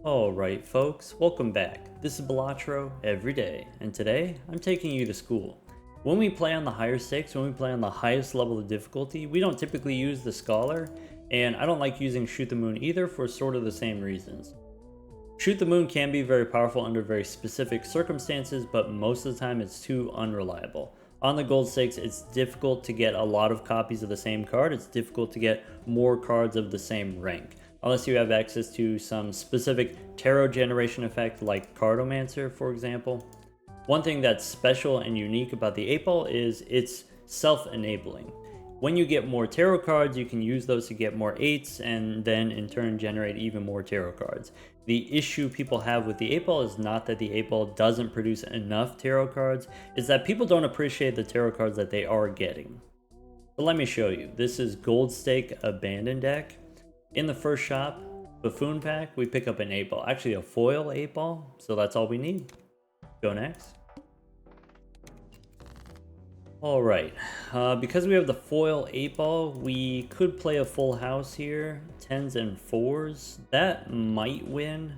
Alright folks, welcome back. This is Balatro every day, and today I'm taking you to school. When we play on the higher stakes, when we play on the highest level of difficulty, we don't typically use the Scholar, and I don't like using Shoot the Moon either for sort of the same reasons. Shoot the Moon can be very powerful under very specific circumstances, but most of the time it's too unreliable. On the gold stakes, it's difficult to get a lot of copies of the same card. It's difficult to get more cards of the same rank, unless you have access to some specific tarot generation effect like Cardomancer, for example. One thing that's special and unique about the 8-ball is it's self-enabling. When you get more tarot cards, you can use those to get more 8s and then in turn generate even more tarot cards. The issue people have with the 8-ball is not that the 8-ball doesn't produce enough tarot cards, it's that people don't appreciate the tarot cards that they are getting. So let me show you. This is Gold Stake Abandoned deck. In the first shop, Buffoon pack, we pick up an 8-ball. Actually a foil 8-ball, so that's all we need. Go next. Alright, because we have the foil 8-ball, we could play a full house here. 10s and 4s. That might win.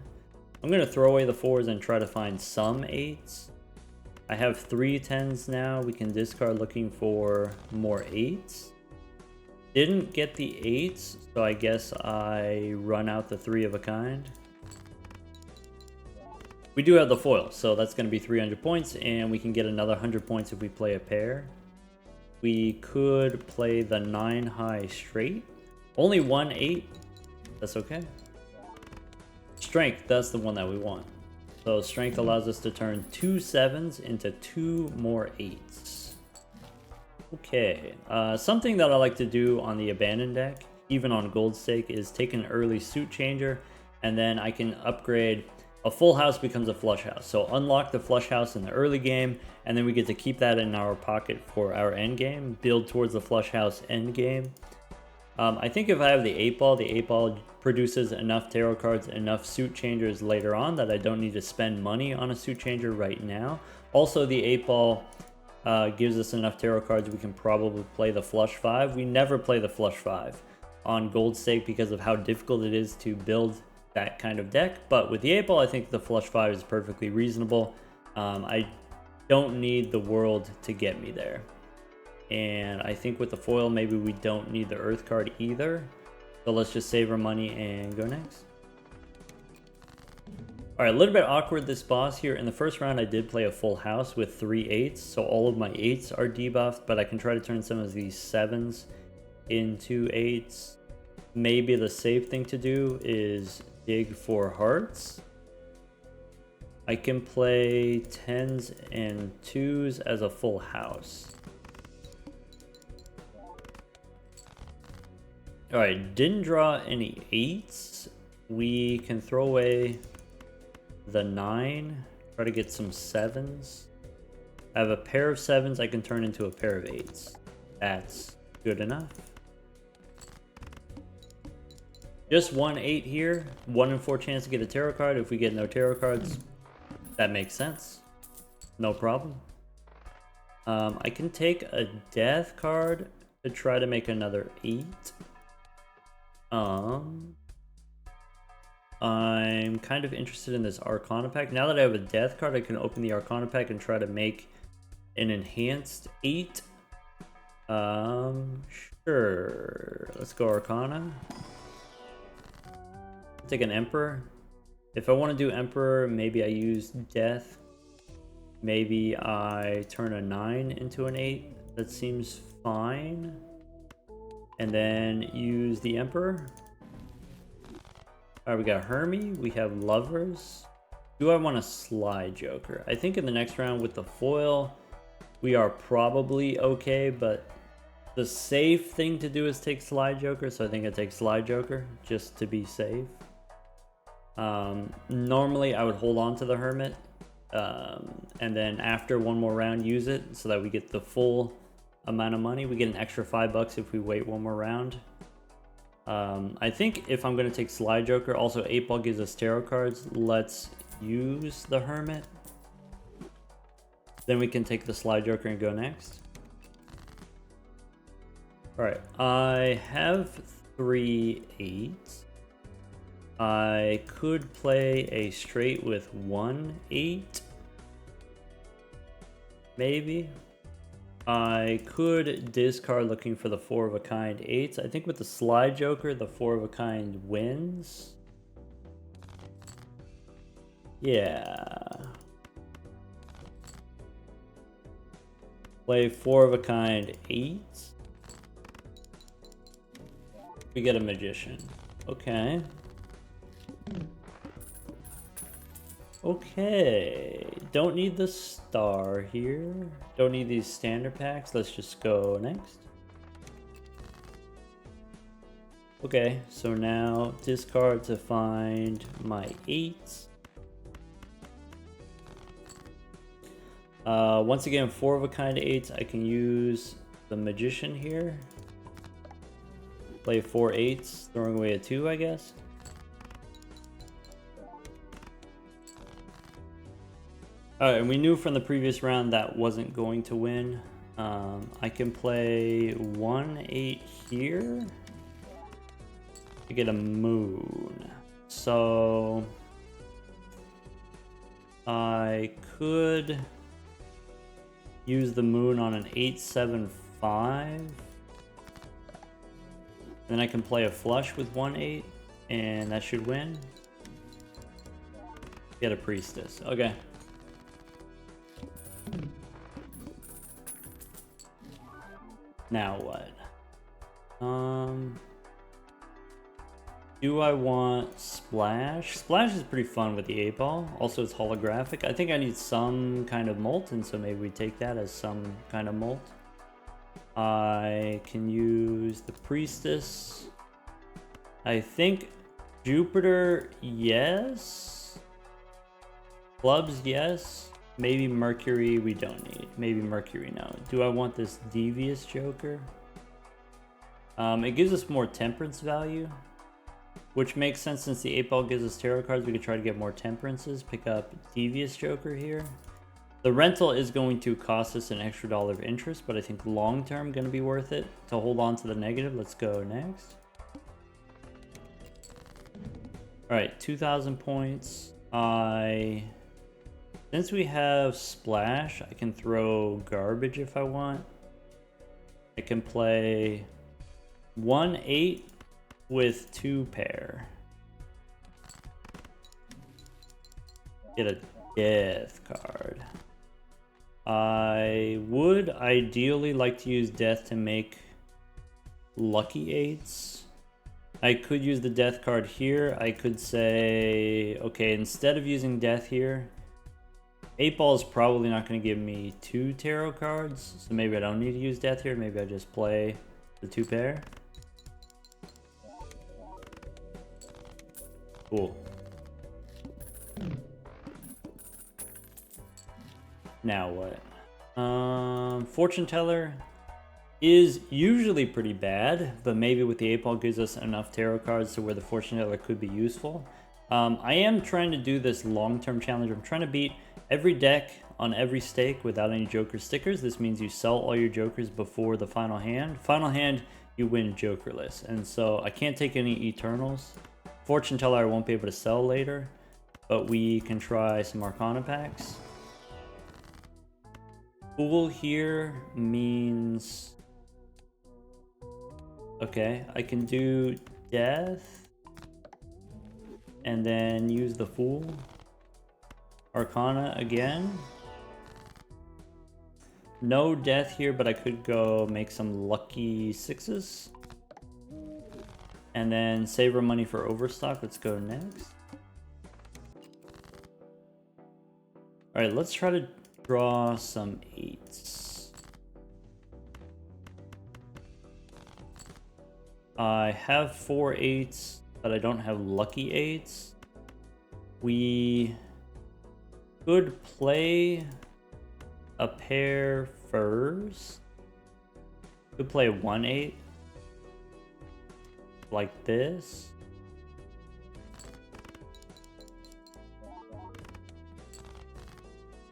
I'm going to throw away the 4s and try to find some 8s. I have 3 10s now. We can discard looking for more 8s. Didn't get the 8s, so I guess I run out the 3 of a kind. We do have the foil, so that's going to be 300 points, and we can get another 100 points if we play a pair. We could play the 9 high straight. Only 1 8. That's okay. Strength, that's the one that we want. So strength allows us to turn 2 7s into 2 more 8s. Okay, something that I like to do on the abandoned deck, even on gold stake, is take an early suit changer, and then I can upgrade. A full house becomes a flush house. So unlock the flush house in the early game, and then we get to keep that in our pocket for our end game, build towards the flush house end game. I think if I have the 8-ball, the 8-ball produces enough tarot cards, enough suit changers later on that I don't need to spend money on a suit changer right now. Also, the 8-ball gives us enough tarot cards we can probably play the flush 5. We never play the flush 5 on gold stake because of how difficult it is to build that kind of deck, but with the 8-ball, I think the flush 5 is perfectly reasonable. I don't need the world to get me there. And I think with the foil, maybe we don't need the earth card either. So let's just save our money and go next. Alright, a little bit awkward this boss here. In the first round, I did play a full house with 3 8s, so all of my 8s are debuffed, but I can try to turn some of these 7s into 8s. Maybe the safe thing to do is dig for hearts. I can play 10s and 2s as a full house. Alright, didn't draw any 8s. We can throw away the 9, try to get some 7s. I have a pair of 7s I can turn into a pair of 8s. That's good enough. Just 1 8 here, 1 in 4 chance to get a tarot card. If we get no tarot cards, that makes sense. No problem. I can take a death card to try to make another 8. I'm kind of interested in this Arcana pack. Now that I have a death card, I can open the Arcana pack and try to make an enhanced 8. Sure. Let's go Arcana. Take an Emperor. If I want to do Emperor, maybe I use Death. Maybe I turn a 9 into an 8. That seems fine. And then use the Emperor. Alright, we got Hermie. We have Lovers. Do I want a Slide Joker? I think in the next round with the foil, we are probably okay, but the safe thing to do is take Slide Joker, so I think I take Slide Joker just to be safe. Normally I would hold on to the Hermit, and then after one more round use it so that we get the full amount of money. We get an extra $5 if we wait one more round. I think if I'm going to take Slide Joker, also 8-ball gives us tarot cards. Let's use the Hermit. Then we can take the Slide Joker and go next. Alright, I have 3 8s. I could play a straight with 1-8. Maybe. I could discard looking for the 4 of a kind 8s. I think with the slide joker, the 4 of a kind wins. Yeah. Play 4 of a kind 8s. We get a magician. Okay. Okay. Don't need the star here. Don't need these standard packs. Let's just go next. Okay, so now discard to find my 8s. Once again, 4 of a kind 8s. I can use the magician here. Play 4 8s, throwing away a 2, I guess. Alright, and we knew from the previous round that wasn't going to win. I can play 1-8 here to get a moon. So I could use the moon on an 8-7-5. Then I can play a flush with 1-8, and that should win. Get a priestess. Okay. Now what? Do I want splash? Splash is pretty fun with the 8-ball. Also, it's holographic. I think I need some kind of molt, and so maybe we take that as some kind of molt. I can use the priestess. I think Jupiter, yes. Clubs, yes. Maybe Mercury we don't need. Maybe Mercury, no. Do I want this devious joker? It gives us more temperance value, which makes sense since the 8-ball gives us tarot cards. We could try to get more temperances. Pick up devious joker here. The rental is going to cost us an extra $1 of interest, but I think long term going to be worth it to hold on to the negative. Let's go next. All right, 2,000 points. Since we have splash, I can throw garbage if I want. I can play 1-8 with 2 pair. Get a death card. I would ideally like to use death to make lucky 8s. I could use the death card here. I could say, okay, instead of using death here, 8-ball is probably not going to give me 2 tarot cards, so maybe I don't need to use death here. Maybe I just play the 2 pair. Cool. Now what? Fortune teller is usually pretty bad, but maybe with the 8-ball gives us enough tarot cards to where the fortune teller could be useful. I am trying to do this long-term challenge. I'm trying to beat every deck on every stake without any joker stickers. This means you sell all your jokers before the final hand. Final hand, you win jokerless. And so I can't take any Eternals. Fortune teller I won't be able to sell later, but we can try some Arcana packs. Fool here means... Okay, I can do death and then use the Fool. Arcana again. No death here, but I could go make some lucky 6s. And then save our money for overstock. Let's go next. Alright, let's try to draw some 8s. I have 4 8s, but I don't have lucky 8s. We could play a pair first. Could play 1-8. Like this.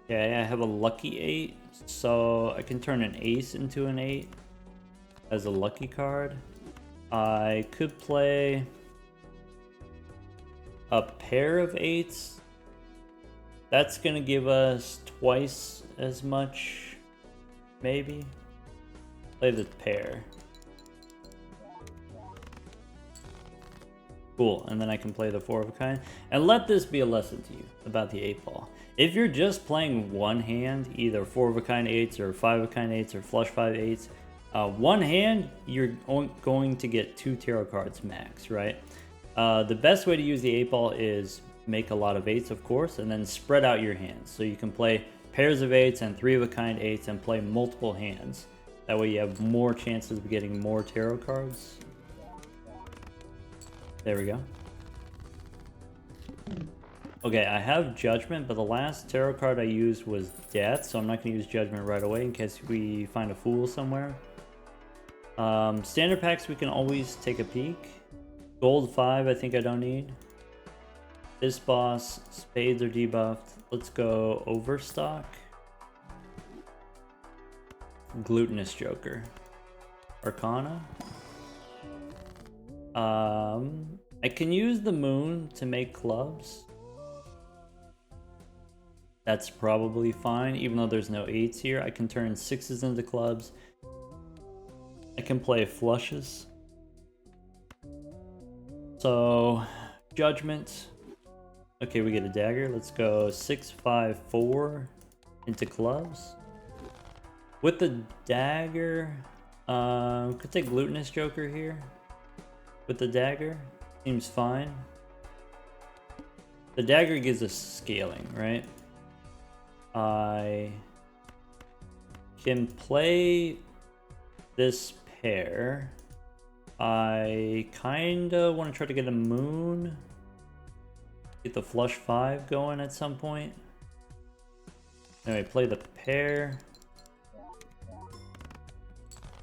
Okay, I have a lucky 8, so I can turn an ace into an 8 as a lucky card. I could play pair of 8s. That's gonna give us twice as much, maybe. Play the pair. Cool, and then I can play the 4 of a kind. And let this be a lesson to you about the 8-ball. If you're just playing one hand, either 4 of a kind 8s or 5 of a kind 8s or flush 5 8s, one hand, you're going to get 2 tarot cards max, right? The best way to use the 8-ball is make a lot of 8s, of course, and then spread out your hands. So you can play pairs of 8s and 3 of a kind 8s and play multiple hands. That way you have more chances of getting more tarot cards. There we go. Okay, I have Judgment, but the last tarot card I used was Death, so I'm not going to use Judgment right away in case we find a Fool somewhere. Standard packs we can always take a peek. Gold 5 I think I don't need. This boss, Spades are debuffed. Let's go Overstock. Glutinous Joker. Arcana. I can use the Moon to make clubs. That's probably fine, even though there's no 8s here. I can turn 6s into clubs. I can play flushes. So, Judgment. Okay, we get a dagger. Let's go 6, 5, 4 into clubs. With the dagger, could take Glutinous Joker here. With the dagger, seems fine. The dagger gives us scaling, right? I can play this pair. I kinda want to try to get a Moon. Get the flush 5 going at some point. Anyway, play the pair.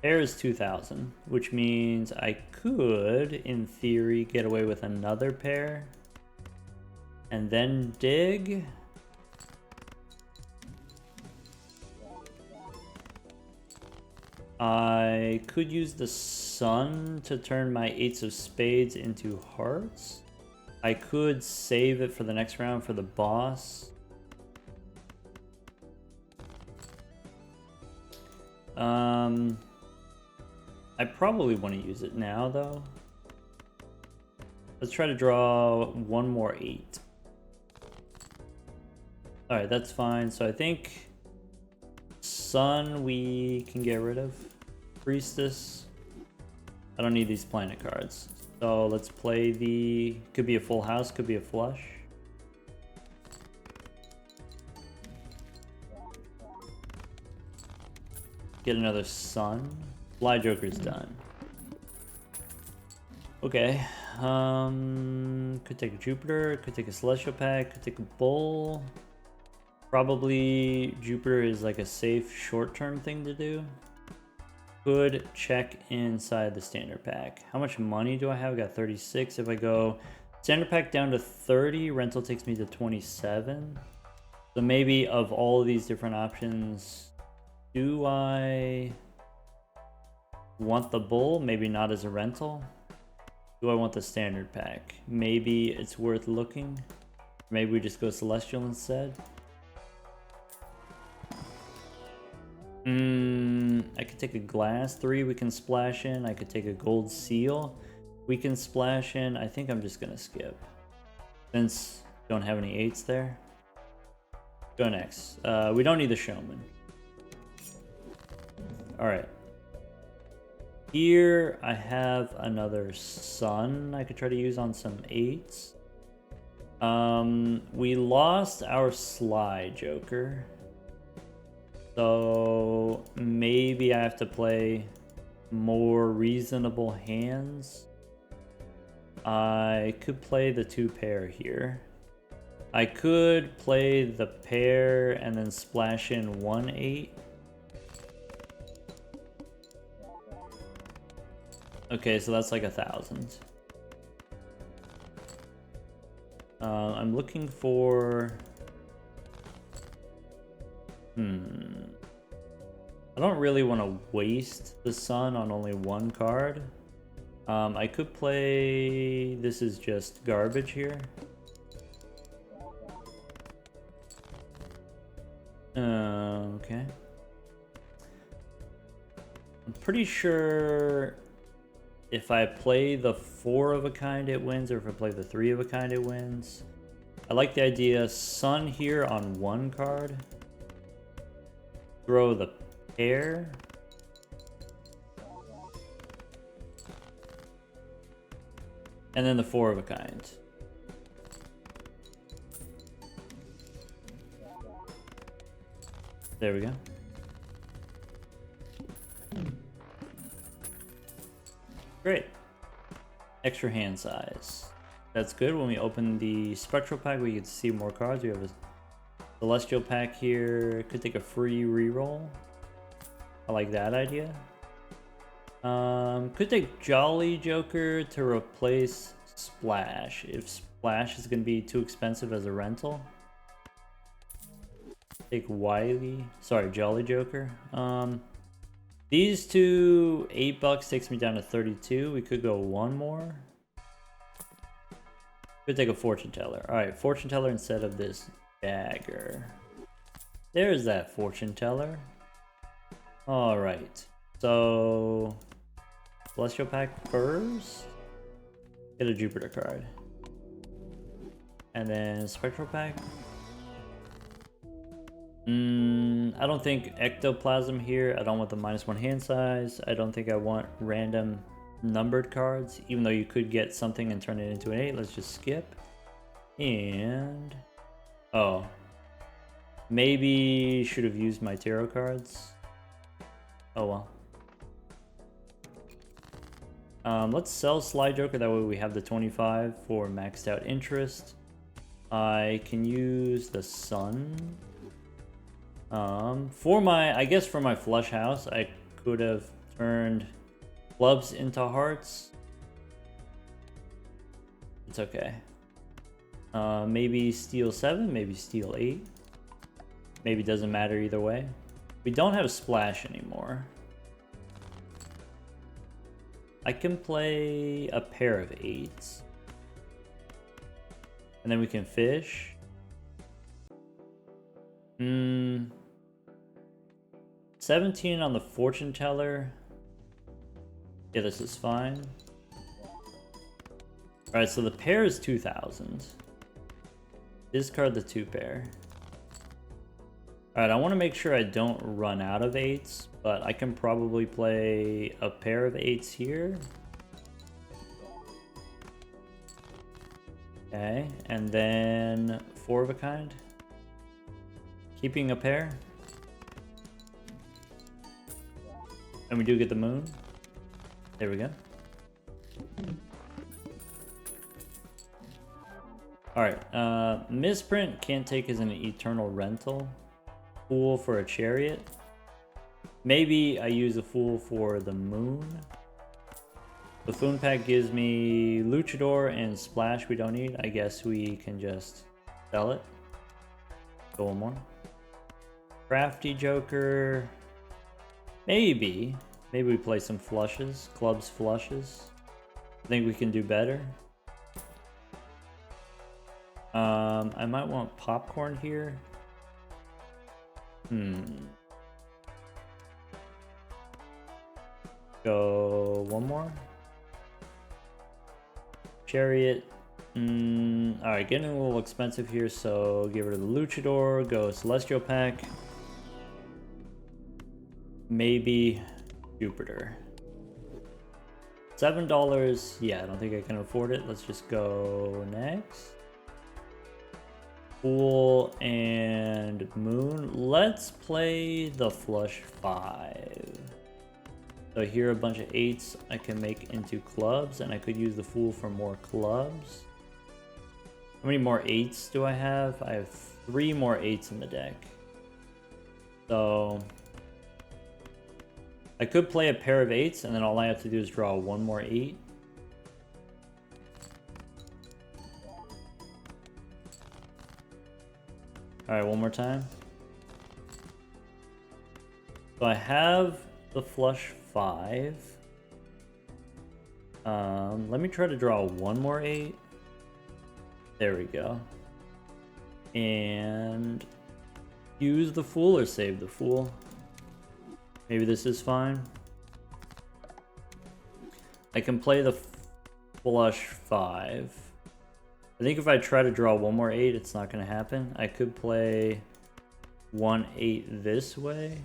Pair is 2,000, which means I could, in theory, get away with another pair. And then dig. I could use the Sun to turn my 8s of spades into hearts. I could save it for the next round for the boss. I probably want to use it now, though. Let's try to draw one more 8. Alright, that's fine. So I think Sun we can get rid of. Priestess. I don't need these planet cards. So let's play the... Could be a full house, could be a flush. Get another Sun. Fly Joker's done. Okay. Could take a Jupiter, could take a Celestial Pack, could take a Bull. Probably Jupiter is like a safe short-term thing to do. Could check inside the standard pack. How much money do I have? I got 36. If I go standard pack down to 30, rental takes me to 27. So maybe of all of these different options, do I want the Bull? Maybe not as a rental. Do I want the standard pack? Maybe it's worth looking. Maybe we just go Celestial instead. I could take a glass 3 we can splash in. I could take a gold seal we can splash in. I think I'm just gonna skip since don't have any 8s there. Go next. We don't need the Showman. Alright. Here I have another Sun I could try to use on some 8s. We lost our Sly Joker. So maybe I have to play more reasonable hands. I could play the 2 pair here. I could play the pair and then splash in 1 8. Okay, so that's like 1,000. I'm looking for... I don't really want to waste the Sun on only 1 card. I could play... This is just garbage here. Okay. I'm pretty sure if I play the 4 of a kind, it wins, or if I play the 3 of a kind, it wins. I like the idea. Sun here on 1 card. Throw the pair. And then the 4 of a kind. There we go. Great. Extra hand size. That's good. When we open the Spectral pack, we can see more cards. We have a Celestial pack here. Could take a free reroll. I like that idea. Could take Jolly Joker to replace Splash. If Splash is going to be too expensive as a rental. Take Jolly Joker. These two, $8 takes me down to 32. We could go one more. Could take a Fortune Teller. Alright, Fortune Teller instead of this dagger. There's that Fortune Teller. Alright, so Celestial pack first. Get a Jupiter card. And then Spectral pack. I don't think Ectoplasm here. I don't want the -1 hand size. I don't think I want random numbered cards, even though you could get something and turn it into an 8. Let's just skip. And oh, maybe should have used my tarot cards. Oh well. Let's sell Slide Joker, that way we have the 25 for maxed out interest. I can use the Sun. For my flush house, I could have turned clubs into hearts. It's okay. Maybe steal 7, maybe steal 8. Maybe it doesn't matter either way. We don't have Splash anymore. I can play a pair of 8s. And then we can fish. 17 on the Fortune Teller. Yeah, this is fine. Alright, so the pair is 2,000. Discard the 2 pair. Alright, I want to make sure I don't run out of 8s, but I can probably play a pair of 8s here. Okay, and then 4 of a kind. Keeping a pair. And we do get the moon. There we go. Alright, Misprint can't take as an eternal rental. Fool for a chariot. Maybe I use a fool for the moon. The Foon pack gives me Luchador and Splash we don't need. I guess we can just sell it. Go one more. Crafty Joker. Maybe we play some flushes. Clubs flushes. I think we can do better. I might want popcorn here. Go one more. Chariot. Alright, getting a little expensive here, so get rid of the Luchador. Go Celestial pack. Maybe Jupiter. $7. Yeah, I don't think I can afford it. Let's just go next. Fool and Moon. Let's play the Flush 5. So here are a bunch of 8s I can make into clubs, and I could use the Fool for more clubs. How many more 8s do I have? I have 3 more 8s in the deck. So I could play a pair of 8s, and then all I have to do is draw one more 8. Alright, one more time. So I have the Flush 5. Let me try to draw one more 8. There we go. And use the fool or save the fool. Maybe this is fine. I can play the flush 5. I think if I try to draw one more 8, it's not going to happen. I could play 1-8 this way.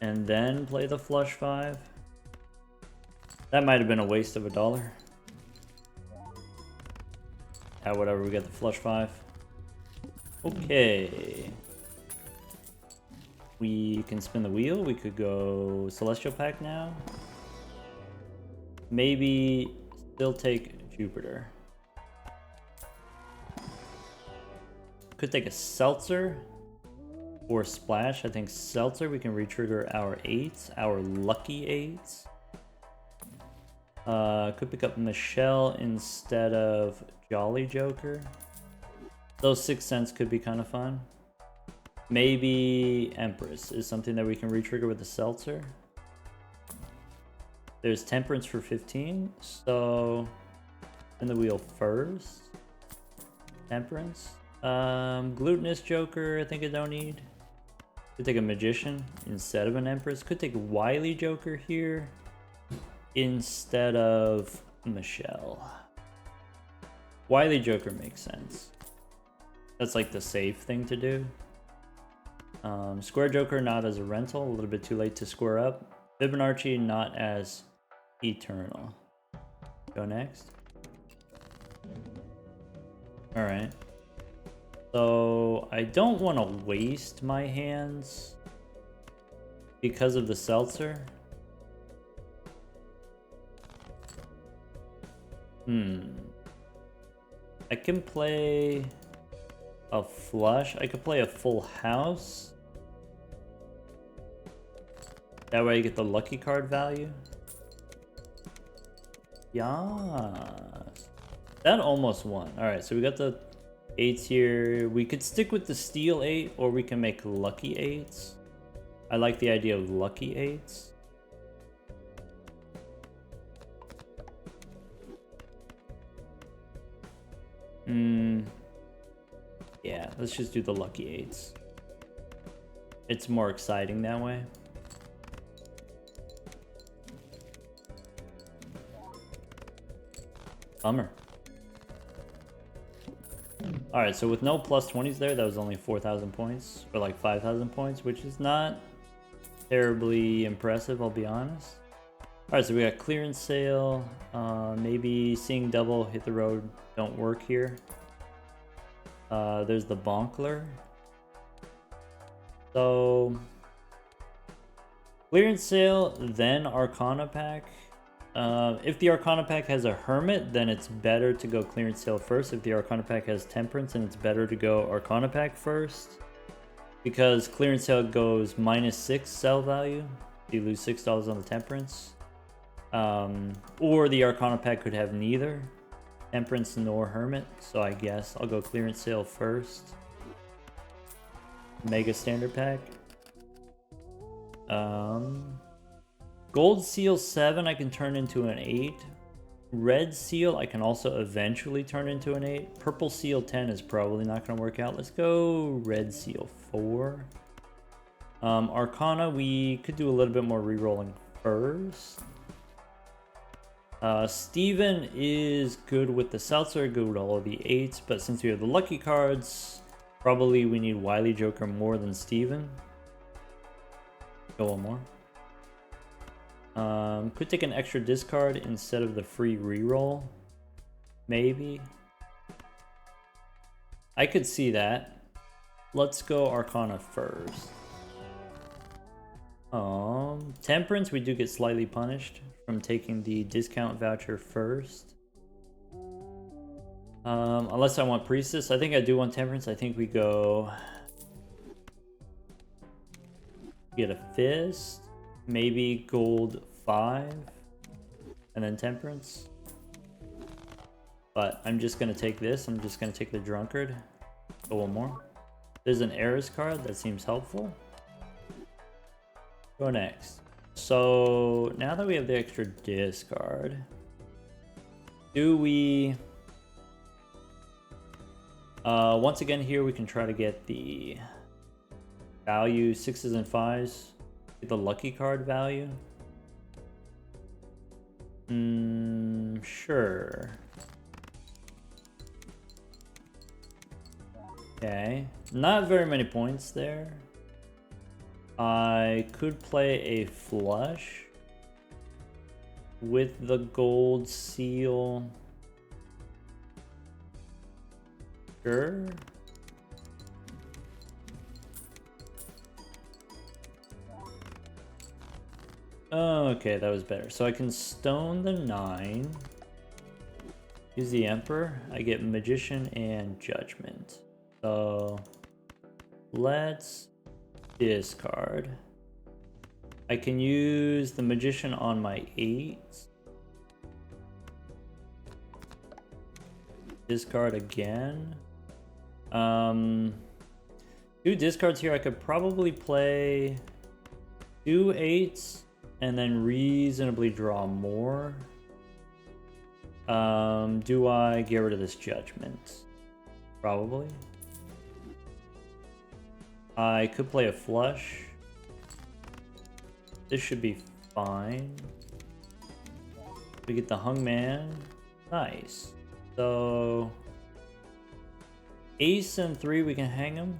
And then play the flush 5. That might have been a waste of $1. Whatever, we got the flush 5. Okay. We can spin the wheel. We could go Celestial Pack now. Maybe still take Jupiter. Could take a Seltzer or Splash. I think Seltzer, we can retrigger our 8s, our lucky 8s. Could pick up Michelle instead of Jolly Joker. Those 6 cents could be kind of fun. Maybe Empress is something that we can retrigger with the Seltzer. There's Temperance for 15, so in the wheel first. Temperance. Glutinous Joker, I think I don't need. Could take a Magician instead of an Empress. Could take Wily Joker here instead of Michelle. Wily Joker makes sense. That's like the safe thing to do. Square Joker not as a rental, a little bit too late to square up. Fibonacci not as eternal. Go next. Alright. So I don't want to waste my hands because of the Seltzer. I can play a flush. I could play a full house. That way I get the lucky card value. Yes. That almost won. Alright, so we got the 8s here. We could stick with the steel 8 or we can make lucky 8s. I like the idea of lucky 8s. Yeah, let's just do the lucky 8s. It's more exciting that way. Bummer. Alright, so with no plus 20s there, that was only 4,000 points, or like 5,000 points, which is not terribly impressive, I'll be honest. Alright, so we got clearance sale. Maybe seeing double, hit the road, don't work here. There's the Bonkler. So, clearance sale, then Arcana pack. If the Arcana pack has a Hermit, then it's better to go clearance sale first. If the Arcana pack has Temperance, then it's better to go Arcana pack first. Because clearance sale goes -6 sell value. You lose $6 on the Temperance. Or the Arcana pack could have neither Temperance nor Hermit. So I guess I'll go clearance sale first. Mega Standard pack. Gold Seal 7 I can turn into an 8. Red Seal I can also eventually turn into an 8. Purple Seal 10 is probably not going to work out. Let's go Red Seal 4. Arcana, we could do a little bit more re-rolling first. Steven is good with the Seltzer, good with all of the 8s, but since we have the lucky cards, probably we need Wily Joker more than Steven. Go one more. Could take an extra discard instead of the free reroll. Maybe. I could see that. Let's go Arcana first. Temperance, we do get slightly punished from taking the discount voucher first. Unless I want Priestess. I think I do want Temperance. I think we go... get a Fist. Maybe gold 5. And then Temperance. But I'm just going to take this. I'm just going to take the Drunkard. Go one more. There's an Eris card. That seems helpful. Go next. So now that we have the extra discard, do we Once again here we can try to get the value 6s and 5s. Get the lucky card value. Sure. Okay, not very many points there. I could play a flush with the gold seal. Sure. Okay, that was better. So I can stone the 9. Use the Emperor. I get Magician and Judgment. So let's discard. I can use the Magician on my 8. Discard again. 2 discards here. I could probably play 2 8s and then reasonably draw more. Do I get rid of this Judgment? Probably. I could play a flush. This should be fine. We get the Hung Man. Nice. So ace and 3, we can hang him.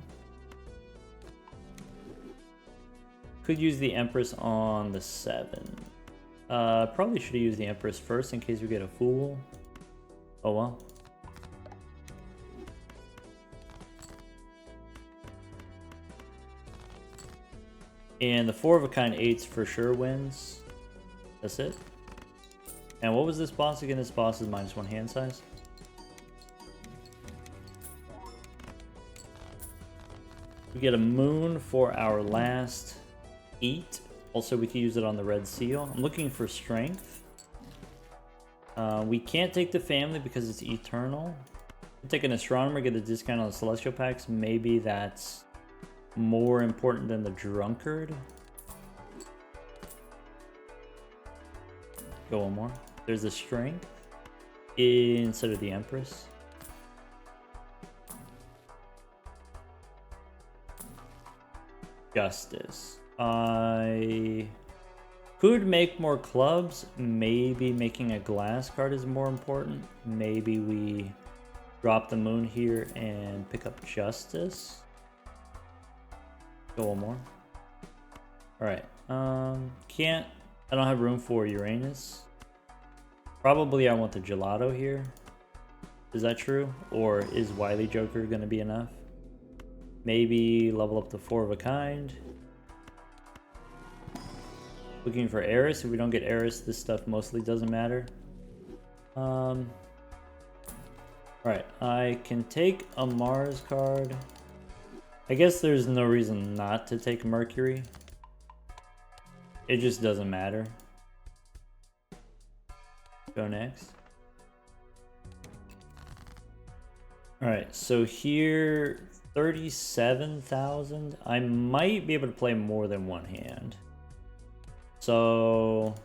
Could use the Empress on the 7. Probably should have used the Empress first in case we get a fool. Oh well. And the 4 of a kind 8s for sure wins. That's it. And what was this boss again? This boss is -1 hand size. We get a moon for our last 8. Also, we can use it on the red seal. I'm looking for strength. We can't take the family because it's eternal. We'll take an astronomer, get a discount on the celestial packs. Maybe that's more important than the drunkard. Go one more. There's the strength instead of the Empress. Justice. I could make more clubs. Maybe making a glass card is more important. Maybe we drop the moon here and pick up Justice. Go one more. Alright. Can't. I don't have room for Uranus. Probably I want the gelato here. Is that true? Or is Wily Joker going to be enough? Maybe level up to 4 of a kind. Looking for Eris. If we don't get Eris, this stuff mostly doesn't matter. Alright, I can take a Mars card. I guess there's no reason not to take Mercury. It just doesn't matter. Go next. Alright, so here, 37,000. I might be able to play more than one hand. So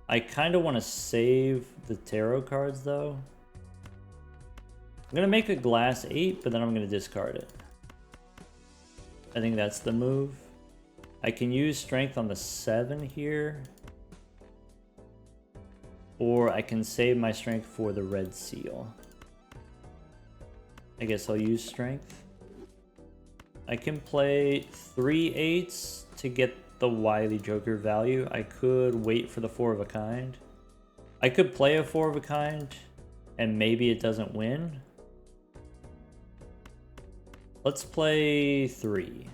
I kind of want to save the tarot cards though. I'm going to make a glass 8, but then I'm going to discard it. I think that's the move. I can use strength on the 7 here. Or I can save my strength for the red seal. I guess I'll use strength. I can play 3 8s to get the Wily Joker value. I could wait for the 4 of a kind. I could play a 4 of a kind and maybe it doesn't win. Let's play 3.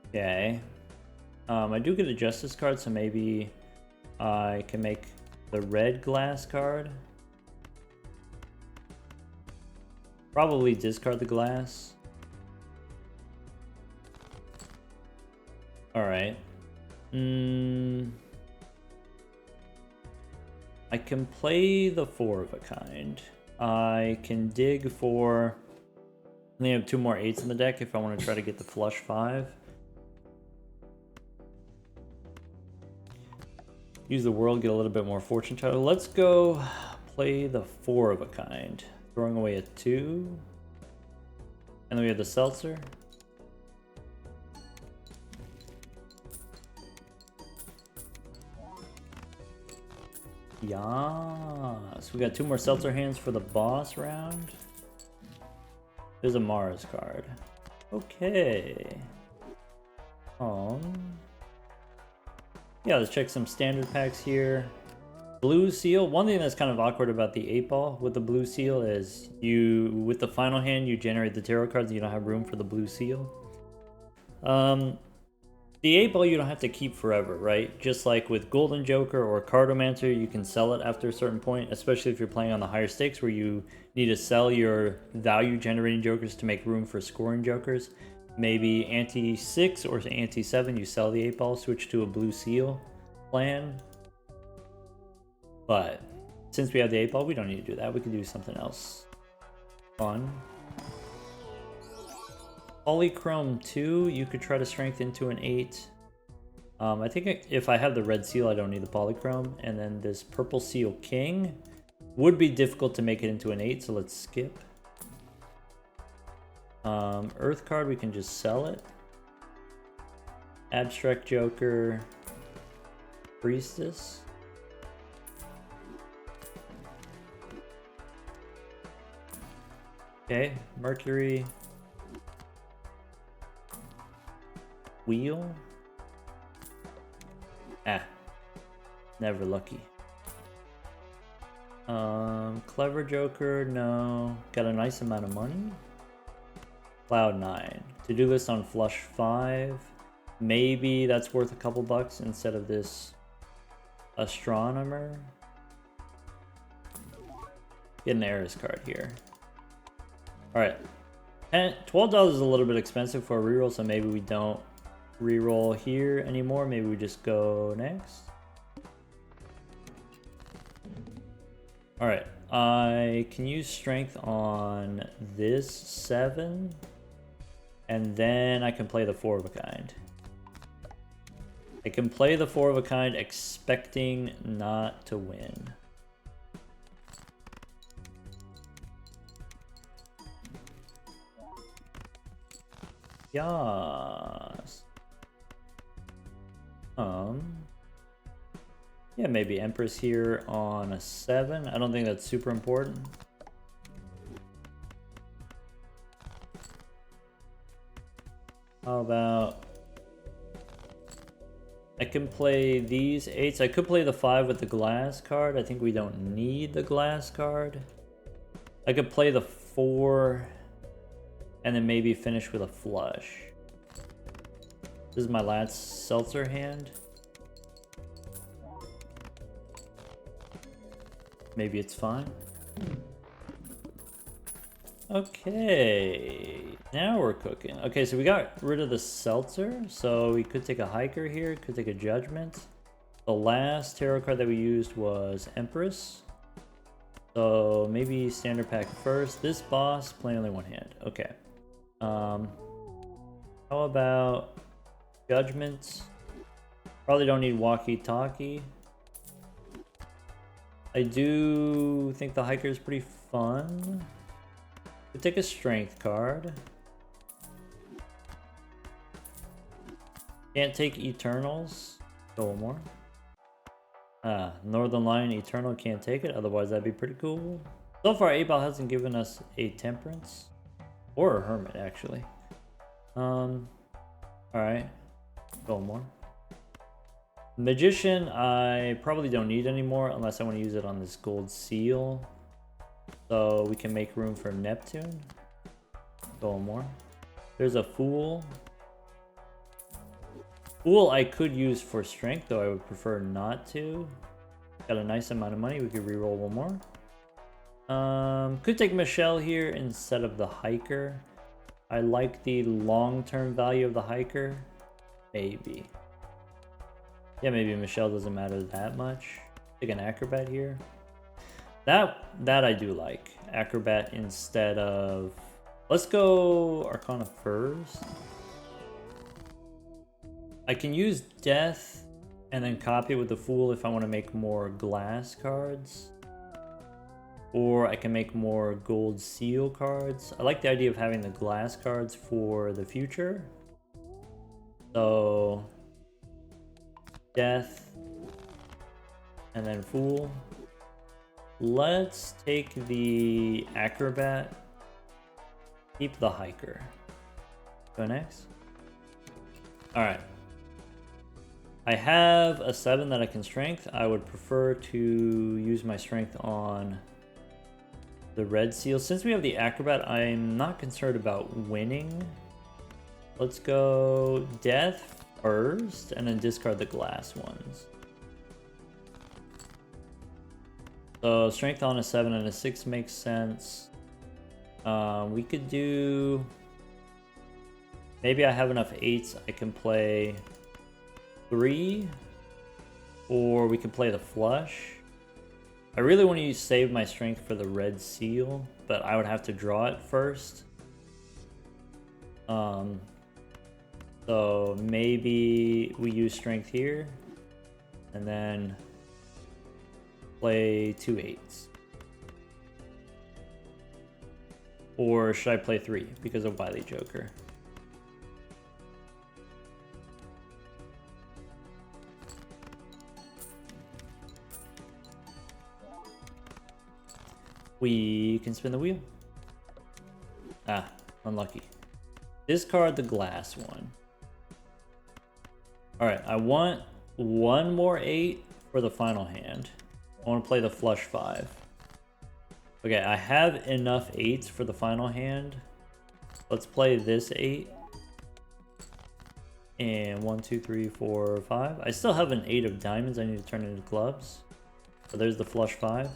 Okay. I do get a Justice card, so maybe I can make the red glass card. Probably discard the glass. Alright. I can play the 4 of a kind. I can dig for... I only have 2 more 8s in the deck if I want to try to get the flush 5. Use the world, get a little bit more fortune total. Let's go play the 4 of a kind. Throwing away a 2. And then we have the seltzer. Yes. We got 2 more seltzer hands for the boss round. There's a Mars card. Okay. Yeah, let's check some standard packs here. Blue seal. One thing that's kind of awkward about the 8-ball with the blue seal is with the final hand, you generate the tarot cards and you don't have room for the blue seal. The 8-ball you don't have to keep forever, right? Just like with Golden Joker or Cartomancer, you can sell it after a certain point, especially if you're playing on the higher stakes where you need to sell your value generating jokers to make room for scoring jokers. Maybe ante-6 or ante-7, you sell the 8-ball, switch to a blue seal plan. But since we have the 8-ball, we don't need to do that. We can do something else fun. Polychrome 2, you could try to strengthen to an 8. I think if I have the red seal, I don't need the polychrome. And then this purple seal king would be difficult to make it into an 8, so let's skip. Earth card, we can just sell it. Abstract Joker, Priestess. Okay, Mercury. Wheel. Never lucky. Clever Joker, no. Got a nice amount of money. Cloud 9. To-do list on flush 5. Maybe that's worth a couple bucks instead of this astronomer. Get an Eris card here. Alright. $12 is a little bit expensive for a reroll, so maybe we don't reroll here anymore. Maybe we just go next. Alright. I can use strength on this 7. And then I can play the 4 of a kind. I can play the 4 of a kind expecting not to win. Yes. Yeah, maybe Empress here on a 7. I don't think that's super important. How about I can play these 8s. I could play the 5 with the glass card. I think we don't need the glass card. I could play the 4 and then maybe finish with a flush. This is my last seltzer hand. Maybe it's fine. Okay, now we're cooking. Okay, so we got rid of the seltzer, so we could take a hiker here, could take a judgment. The last tarot card that we used was Empress. So maybe standard pack first. This boss, play only one hand. Okay. How about judgments? Probably don't need Walkie Talkie. I do think the hiker is pretty fun. We'll take a strength card. Can't take Eternals. Go one more. Northern Lion Eternal can't take it, otherwise that'd be pretty cool. So far 8-ball hasn't given us a Temperance. Or a Hermit, actually. Alright. Go one more. Magician, I probably don't need anymore unless I want to use it on this gold seal. So we can make room for Neptune. Go one more. There's a Fool. Fool I could use for strength, though I would prefer not to. Got a nice amount of money. We could reroll one more. Could take Michelle here instead of the hiker. I like the long-term value of the hiker. Maybe. Yeah, maybe Michelle doesn't matter that much. Take an acrobat here. That I do like. Acrobat instead of... Let's go Arcana first. I can use Death And then copy with the Fool if I want to make more glass cards. Or I can make more gold seal cards. I like the idea of having the glass cards for the future. So, Death, and then Fool. Let's take the Acrobat. Keep the Hiker. Go next. Alright. I have a 7 that I can strength. I would prefer to use my strength on the red seal. Since we have the Acrobat, I'm not concerned about winning. Let's go Death first, and then discard the glass ones. So strength on a 7 and a 6 makes sense. We could do... Maybe I have enough 8s. I can play 3. Or we can play the flush. I really want to save my strength for the red seal, but I would have to draw it first. So maybe we use strength here, and then play 2 8s. Or should I play 3 because of Wily Joker? We can spin the wheel. Ah, unlucky. Discard the glass one. Alright, I want one more 8 for the final hand. I want to play the flush 5. Okay, I have enough 8s for the final hand. Let's play this 8. And 1, 2, 3, 4, 5. I still have an 8 of diamonds I need to turn into clubs. So there's the flush 5.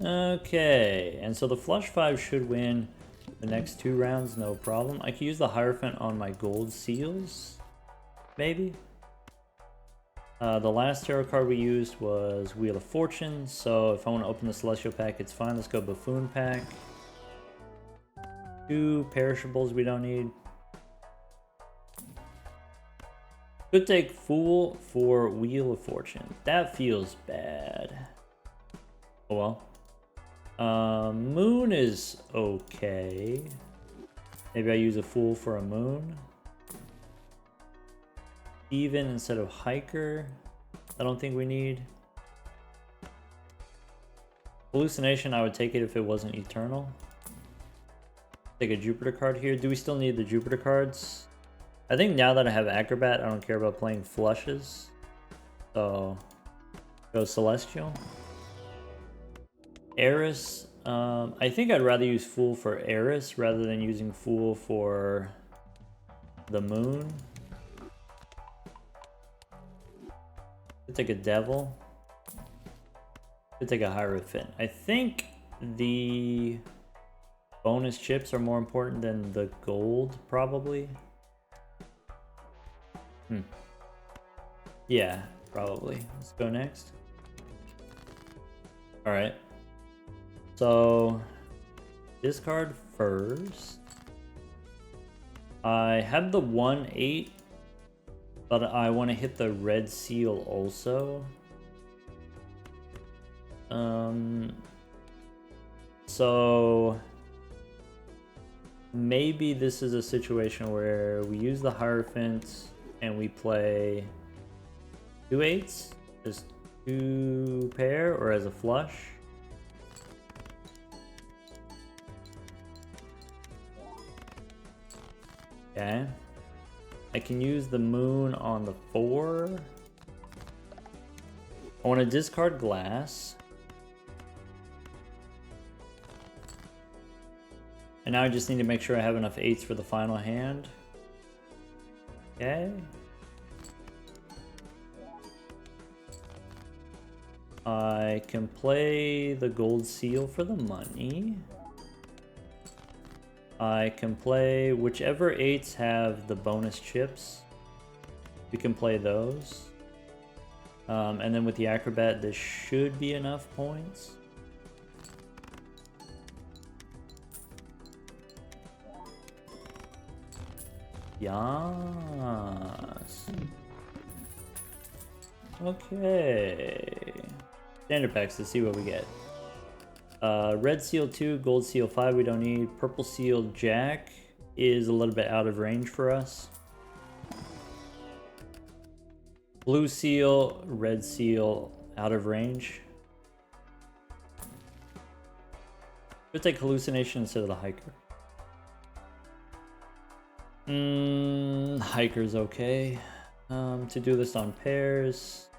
Okay, and so the flush 5 should win the next 2 rounds, no problem. I could use the Hierophant on my gold seals, maybe. The last tarot card we used was Wheel of Fortune, so if I want to open the Celestial pack, it's fine. Let's go Buffoon pack. 2 perishables we don't need. Could take Fool for Wheel of Fortune. That feels bad. Oh well. Moon is okay. Maybe I use a Fool for a Moon. Even instead of Hiker. I don't think we need. Hallucination, I would take it if it wasn't Eternal. Take a Jupiter card here. Do we still need the Jupiter cards? I think now that I have Acrobat, I don't care about playing flushes. So, go Celestial. Eris, I think I'd rather use Fool for Eris rather than using Fool for the Moon. Could take a Devil. Could take a Hierophant. I think the bonus chips are more important than the gold, probably. Yeah, probably. Let's go next. Alright. So, discard first. I have the 1 8, but I want to hit the red seal also. So maybe this is a situation where we use the Hierophant and we play 2 8s, just 2 pair, or as a flush. Okay. I can use the Moon on the 4. I want to discard glass. And now I just need to make sure I have enough 8s for the final hand. Okay. I can play the gold seal for the money. I can play whichever 8s have the bonus chips. We can play those. And then with the Acrobat, this should be enough points. Yes. Okay. Standard packs to see what we get. Red seal 2, gold seal 5 we don't need. Purple seal jack is a little bit out of range for us. Blue seal, red seal, out of range. We'll take hallucination instead of the hiker. Hiker's okay. To do this on pairs,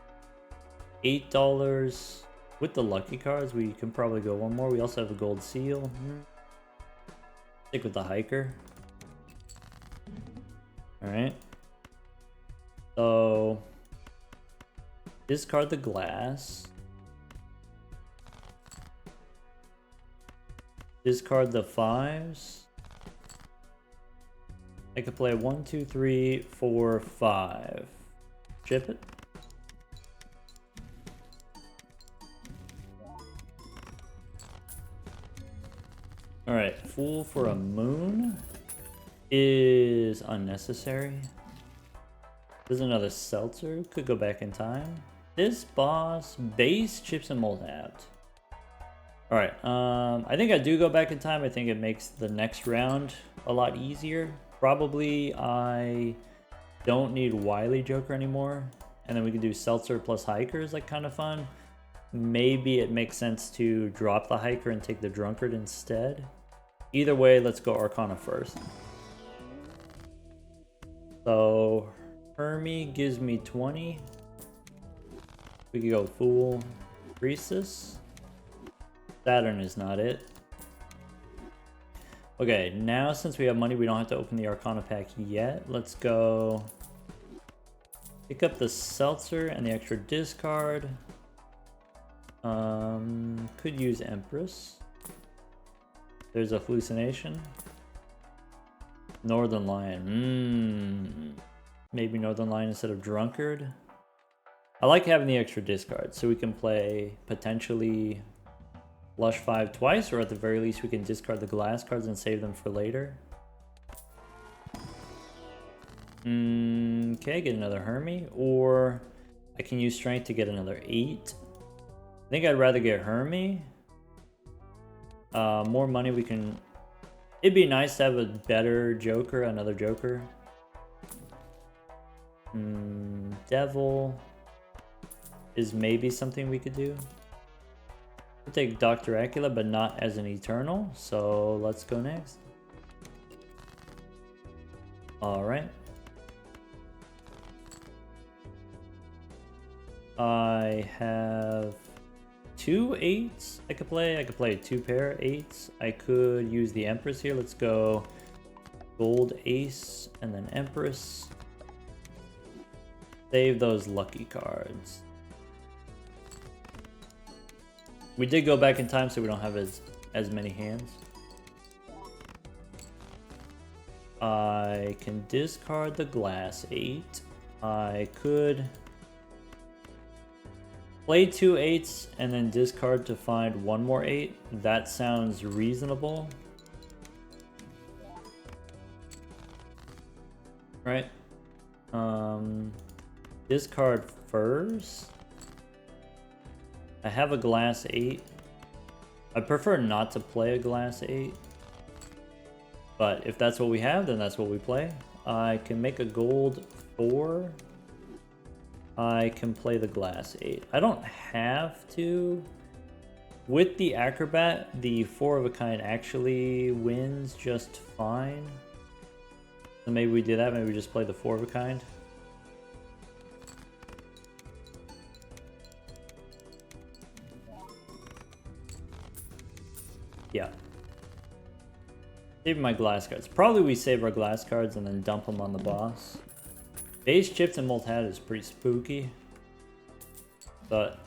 $8. With the lucky cards, we can probably go one more. We also have a gold seal. Stick with the hiker. Alright. So, discard the glass. Discard the 5s. I could play 1, 2, 3, 4, 5. Chip it. Alright, Fool for a moon is unnecessary. There's another seltzer, could go back in time. This boss, base, chips, and mold out. Alright, I think I do go back in time. I think it makes the next round a lot easier. Probably I don't need Wily Joker anymore. And then we can do seltzer plus hiker is like kind of fun. Maybe it makes sense to drop the hiker and take the drunkard instead. Either way, let's go Arcana first. So Hermie gives me 20. We could go Fool, Priestess. Saturn is not it. Okay, now since we have money, we don't have to open the Arcana pack yet. Let's go pick up the seltzer and the extra discard. Could use Empress. There's a hallucination. Northern Lion. Maybe Northern Lion instead of Drunkard. I like having the extra discard, so we can play potentially Lush 5 twice, or at the very least we can discard the glass cards and save them for later. Okay, get another Hermie, or I can use Strength to get another 8. I think I'd rather get Hermie. More money we can... It'd be nice to have a better Joker, another Joker. Devil is maybe something we could do. We'll take Dr. Acula, but not as an Eternal, so let's go next. Alright. I have 2 8s I could play. I could play 2 pair 8s. I could use the Empress here. Let's go gold ace and then Empress. Save those lucky cards. We did go back in time, so we don't have as many hands. I can discard the glass 8. I could play 2 8s and then discard to find one more 8. That sounds reasonable. Right? Discard first. I have a glass 8. I prefer not to play a glass 8. But if that's what we have, then that's what we play. I can make a gold 4. I can play the glass 8. I don't have to. With the acrobat, the 4 of a kind actually wins just fine. So maybe we do that. Maybe we just play the 4 of a kind. Yeah. Save my glass cards. Probably we save our glass cards and then dump them on the boss. Base chips and Molt Hat is pretty spooky. But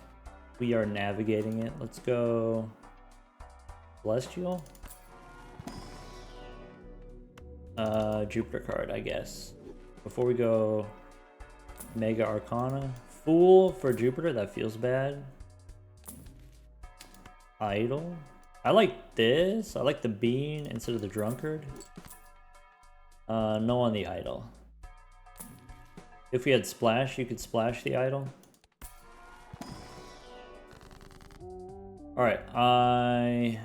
we are navigating it. Let's go Celestial. Jupiter card, I guess. Before we go Mega Arcana. Fool for Jupiter, that feels bad. Idol. I like this. I like the bean instead of the drunkard. No on the idol. If we had splash, you could splash the idol. Alright, I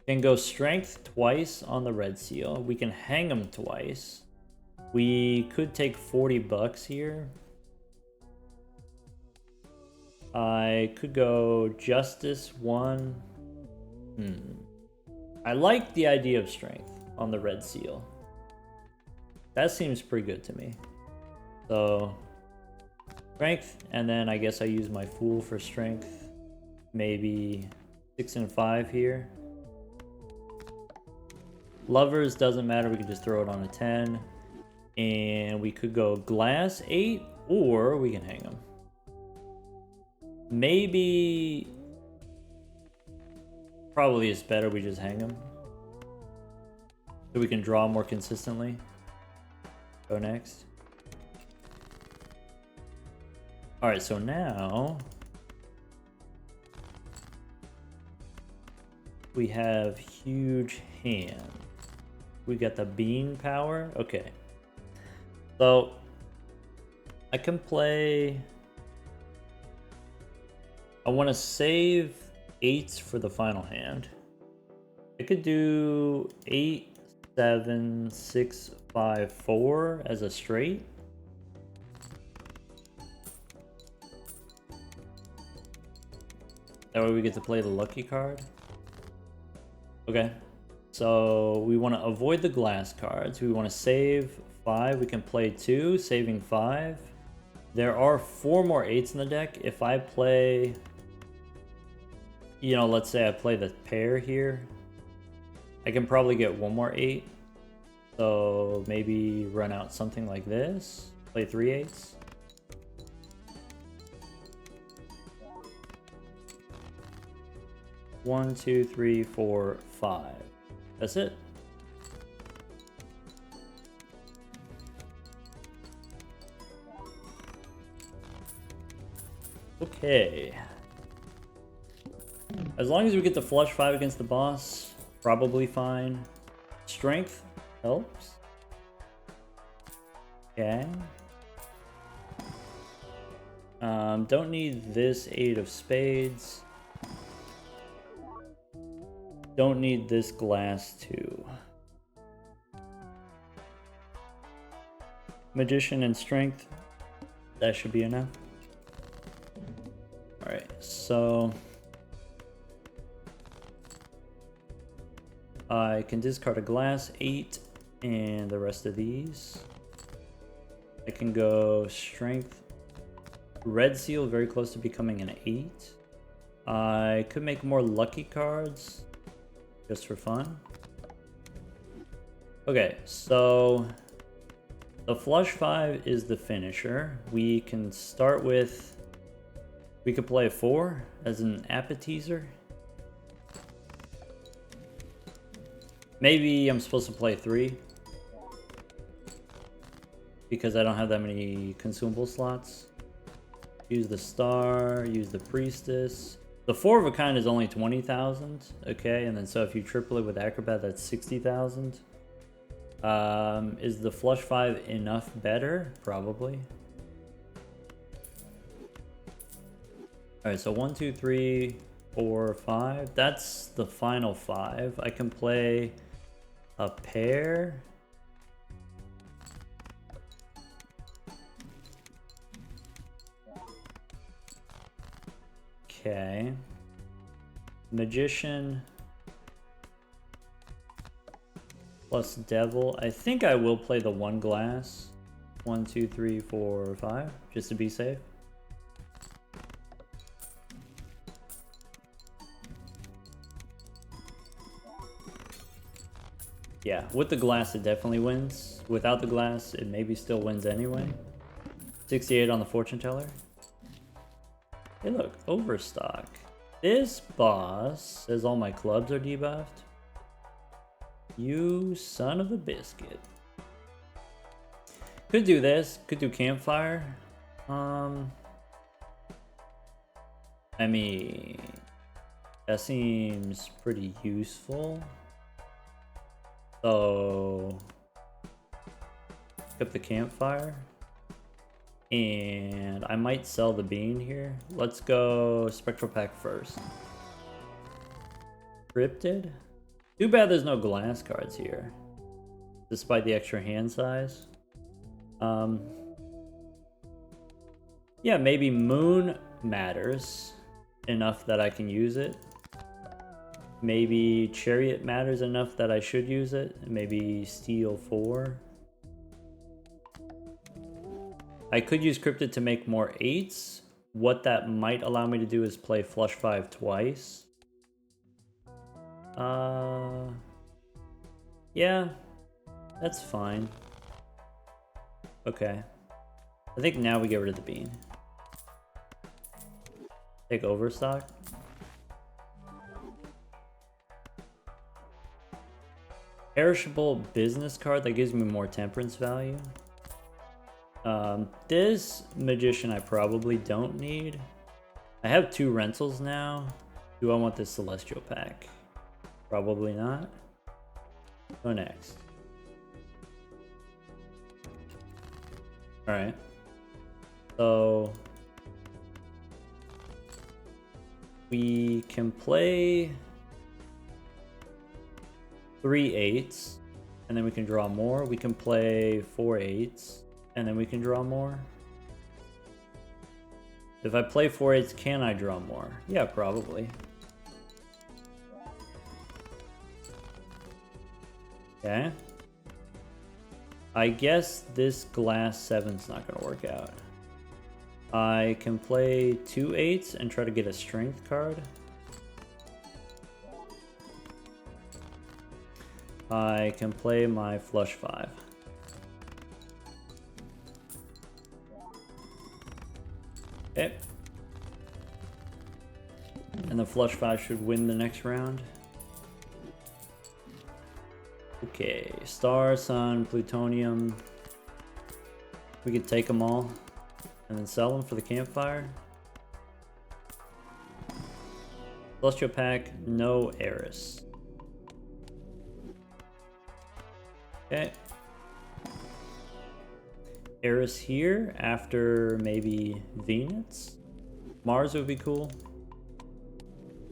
can go strength twice on the red seal. We can hang him twice. We could take 40 bucks here. I could go justice 1. I like the idea of strength on the red seal. That seems pretty good to me. So strength, and then I guess I use my fool for strength. Maybe 6 and 5 here. Lovers doesn't matter, we can just throw it on a 10. And we could go glass 8, or we can hang them. Maybe... Probably it's better we just hang them. So we can draw more consistently. Go next. Alright, so now... we have huge hand. We got the bean power. Okay. So I can play. I want to save 8s for the final hand. I could do 8, 7, 6, 5, 4 as a straight. That way we get to play the lucky card. Okay. So we want to avoid the glass cards. We want to save 5. We can play 2, saving 5. There are 4 more 8s in the deck. If I play, you know, let's say I play the pair here, I can probably get 1 more 8. So maybe run out something like this. Play 3 8s. One, 2, 3, 4, 5. That's it. Okay. As long as we get the flush 5 against the boss, probably fine. Strength helps. Okay. Don't need this 8 of spades. Don't need this glass too. Magician and strength. That should be enough. Alright, so I can discard a glass 8 and the rest of these. I can go strength. Red seal, very close to becoming an 8. I could make more lucky cards. Just for fun. Okay, so the flush 5 is the finisher. We can start with, we could play a 4 as an appetizer. Maybe I'm supposed to play 3 because I don't have that many consumable slots. Use the star, use the priestess. The 4 of a kind is only 20,000, okay, and then so if you triple it with acrobat, that's 60,000. Is the flush 5 enough better? Probably. Alright, so 1, 2, 3, 4, 5. That's the final 5. I can play a pair. Okay. Magician plus devil. I think I will play the 1 glass. 1, 2, 3, 4, 5, just to be safe. Yeah, with the glass it definitely wins. Without the glass, it maybe still wins anyway. 68 on the fortune teller. Hey look, overstock. This boss says all my clubs are debuffed. You son of a biscuit. Could do this, could do campfire. I mean, that seems pretty useful. So Pick up the campfire. And I might sell the bean here. Let's go spectral pack first. Cryptid? Too bad there's no glass cards here, despite the extra hand size. Yeah, maybe Moon matters enough that I can use it. Maybe Chariot matters enough that I should use it. Maybe Steel 4. I could use Cryptid to make more 8s. What that might allow me to do is play Flush 5 twice. Yeah, that's fine. Okay. I think now we get rid of the bean. Take Overstock. Perishable business card that gives me more temperance value. This magician I probably don't need. I have 2 rentals now. Do I want this celestial pack? Probably not. Go next. Alright. So we can play 3 8s, and then we can draw more. We can play 4 8s, and then we can draw more. If I play 4 8s, can I draw more? Yeah, probably. Okay. I guess this glass 7's not gonna work out. I can play 2 8s and try to get a strength card. I can play my Flush 5. Okay. And the Flush 5 should win the next round. Okay, Star, Sun, Plutonium. We could take them all and then sell them for the campfire. Celestial pack, no Eris. Okay. Eris here after maybe Venus. Mars would be cool.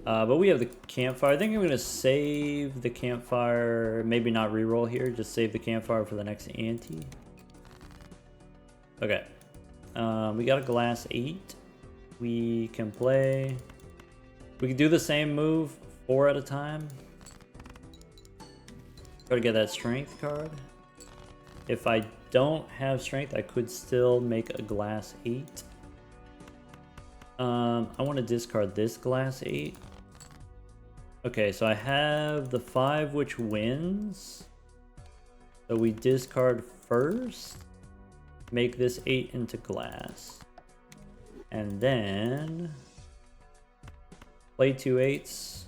But we have the campfire. I think I'm going to save the campfire. Maybe not reroll here. Just save the campfire for the next ante. Okay. We got a glass 8. We can play. We can do the same move 4 at a time. Try to get that strength card. If I don't have strength, I could still make a glass 8. I want to discard this glass 8. Okay, so I have the 5 which wins. So we discard first. Make this 8 into glass. And then play 2 8s.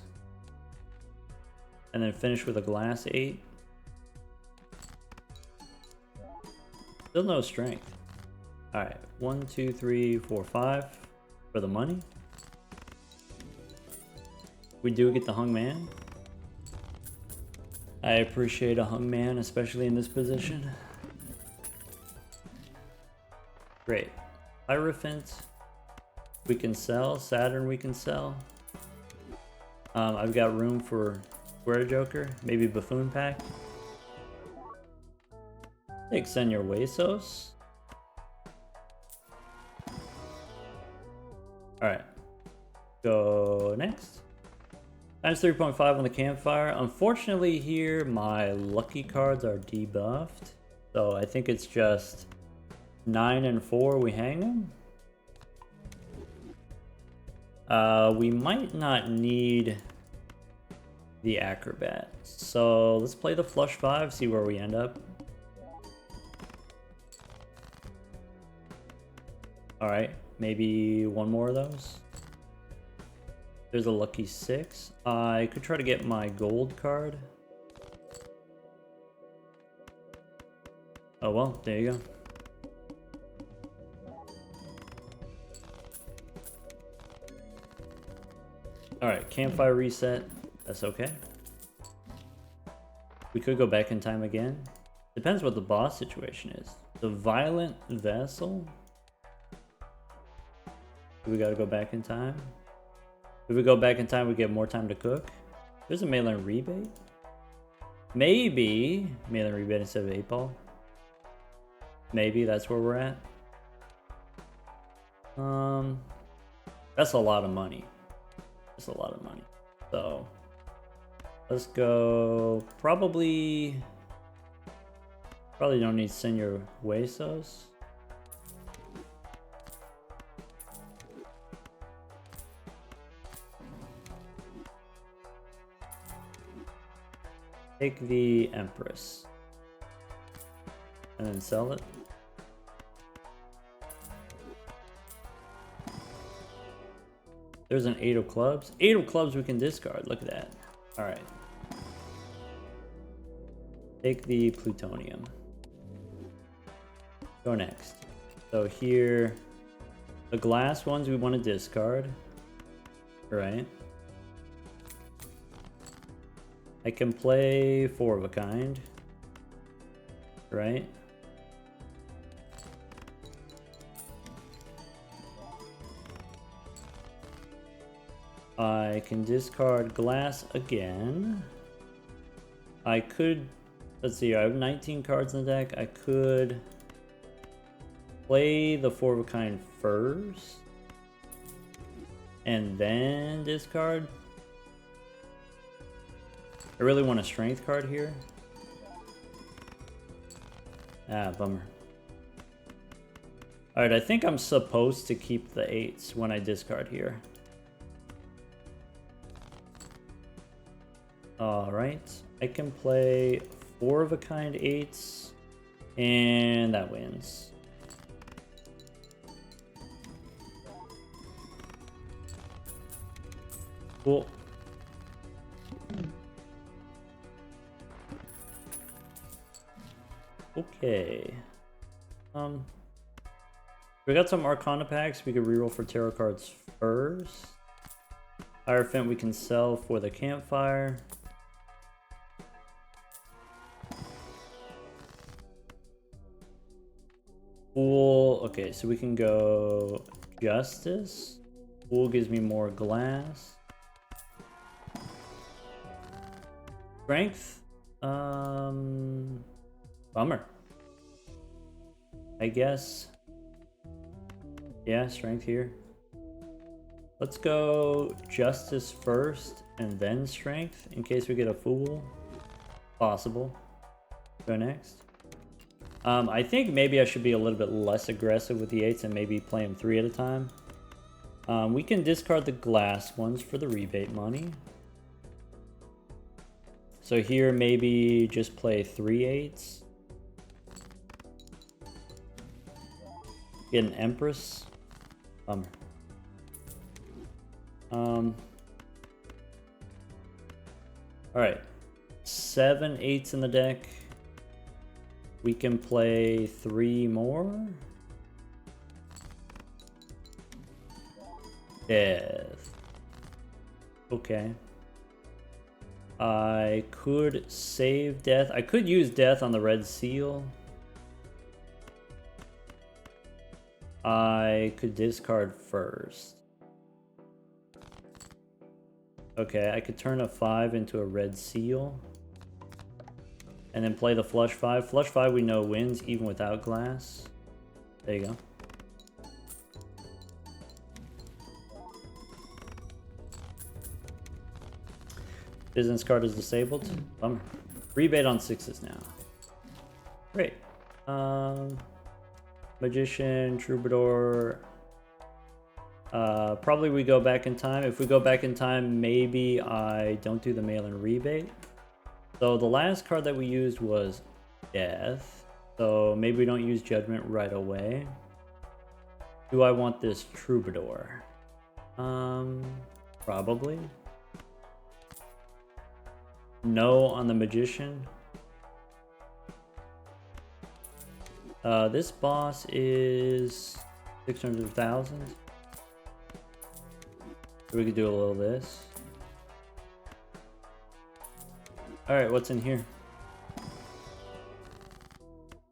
And then finish with a glass 8. Still no strength. Alright, 1, 2, 3, 4, 5 for the money. We do get the hung man. I appreciate a hung man, especially in this position. Great. Hierophant, we can sell. Saturn, we can sell. I've got room for Square Joker, maybe Buffoon Pack. Take Senor Huesos. Alright. Go next. Times 3.5 on the campfire. Unfortunately here, my lucky cards are debuffed. So I think it's just 9 and 4 we hang them. We might not need the Acrobat. So let's play the Flush 5, see where we end up. Alright, maybe one more of those. There's a lucky 6. I could try to get my gold card. Oh well, there you go. Alright, campfire reset. That's okay. We could go back in time again. Depends what the boss situation is. The violent vessel. Do we gotta go back in time? If we go back in time, we get more time to cook. There's a mail in rebate. Maybe mail in rebate instead of 8-ball. Maybe that's where we're at. That's a lot of money. That's a lot of money. So let's go. Probably don't need Senor Huesos. Take the Empress and then sell it. There's an 8 of clubs. 8 of clubs we can discard. Look at that. All right. Take the plutonium. Go next. So here, the glass ones we want to discard. Right. I can play 4 of a kind. Right. I can discard glass again. I could, let's see, I have 19 cards in the deck. I could play the 4 of a kind first and then discard. I really want a strength card here. Ah, bummer. Alright, I think I'm supposed to keep the 8s when I discard here. Alright, I can play 4 of a kind 8s, and that wins. Cool. Okay. We got some Arcana packs. We could reroll for tarot cards first. Hierophant we can sell for the campfire. Fool. Okay, so we can go Justice. Fool gives me more glass. Strength. Bummer. I guess. Yeah, strength here. Let's go Justice first and then strength in case we get a fool. Possible. Go next. I think maybe I should be a little bit less aggressive with the 8s and maybe play them 3 at a time. We can discard the glass ones for the rebate money. So here maybe just play 3 8s. Get an Empress. Bummer. Alright. 7 8s in the deck. We can play 3 more. Death. Okay. I could save death. I could use death on the red seal. I could discard first. Okay, I could turn a 5 into a red seal. And then play the flush 5. Flush 5 we know wins even without glass. There you go. Business card is disabled. Bummer. Rebate on 6s now. Great. Magician, Troubadour. Probably we go back in time. If we go back in time, maybe I don't do the mail-in rebate. So the last card that we used was Death. So maybe we don't use Judgment right away. Do I want this Troubadour? Probably. No on the Magician. This boss is 600,000. We could do a little of this. Alright, what's in here?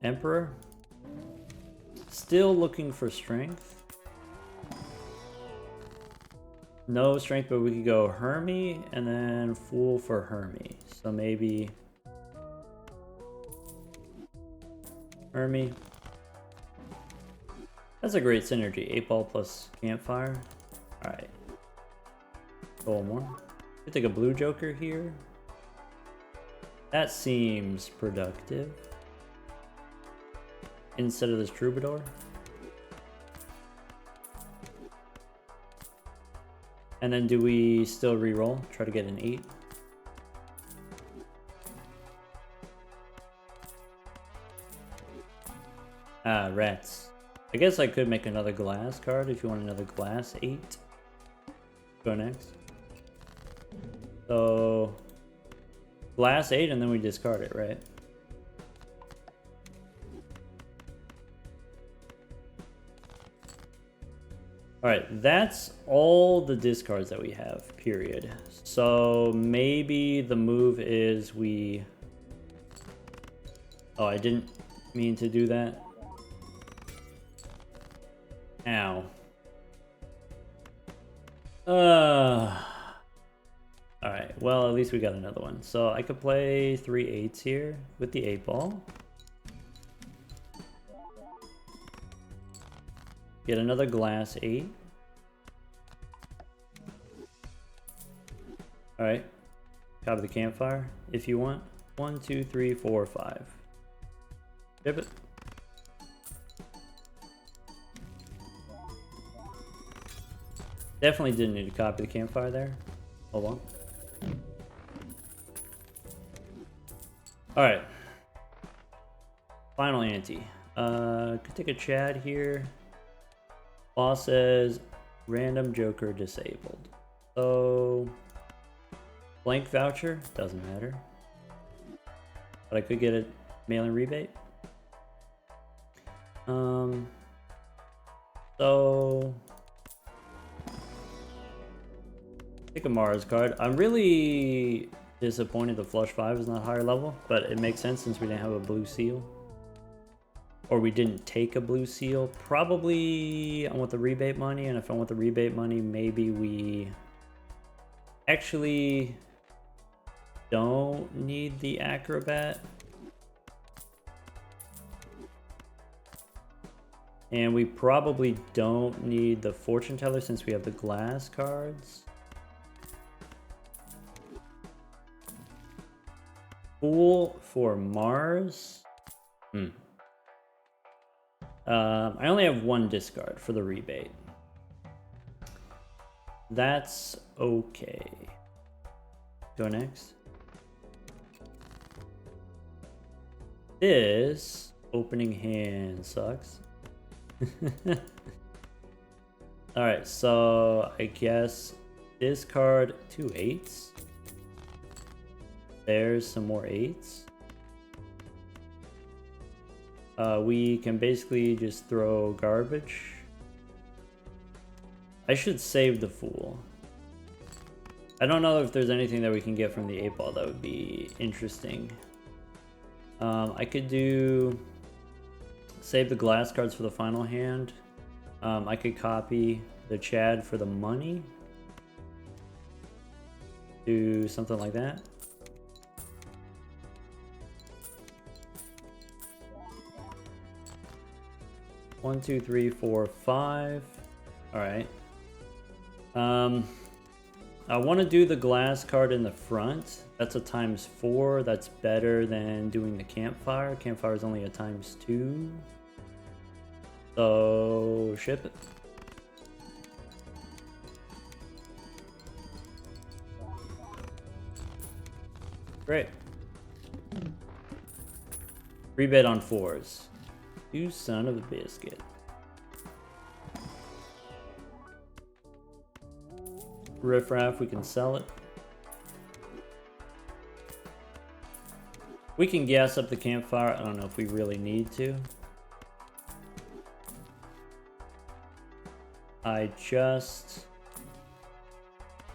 Emperor. Still looking for strength. No strength, but we could go Hermie and then Fool for Hermie. So maybe Hermie. That's a great synergy. 8-ball plus Campfire. Alright. Go one more. Could take a blue Joker here. That seems productive. Instead of this Troubadour. And then do we still re-roll? Try to get an 8. Ah, rats. I guess I could make another glass card if you want another glass 8. Go next. So glass 8 and then we discard it, right? Alright, that's all the discards that we have, period. So maybe the move is we... Oh, I didn't mean to do that. Ow. Alright, well, at least we got another one. So I could play 3 8s here with the 8-ball. Get another glass 8. Alright. Copy the Campfire if you want. 1, 2, 3, 4, 5. Ship it. Definitely didn't need to copy the Campfire there. Hold on. Alright. Final ante. Could take a Chad here. Boss says random Joker disabled. So blank voucher, doesn't matter. But I could get a mail-in rebate. So take a Mars card. I'm really disappointed the flush 5 is not higher level, but it makes sense since we didn't have a blue seal. Or we didn't take a blue seal. Probably I want the rebate money, and if I want the rebate money, maybe we actually don't need the acrobat. And we probably don't need the fortune teller since we have the glass cards. Fool for Mars. I only have one discard for the rebate. That's okay. Go next. This opening hand sucks. Alright, so I guess discard 2 8s. There's some more 8s. We can basically just throw garbage. I should save the Fool. I don't know if there's anything that we can get from the 8-ball that would be interesting. I could do... Save the glass cards for the final hand. I could copy the Chad for the money. Do something like that. One, two, three, four, 5. All right. I want to do the glass card in the front. That's a ×4. That's better than doing the Campfire. Campfire is only a ×2. So ship it. Great. Rebate on 4s. You son of a biscuit. Riffraff, we can sell it. We can gas up the Campfire. I don't know if we really need to. I just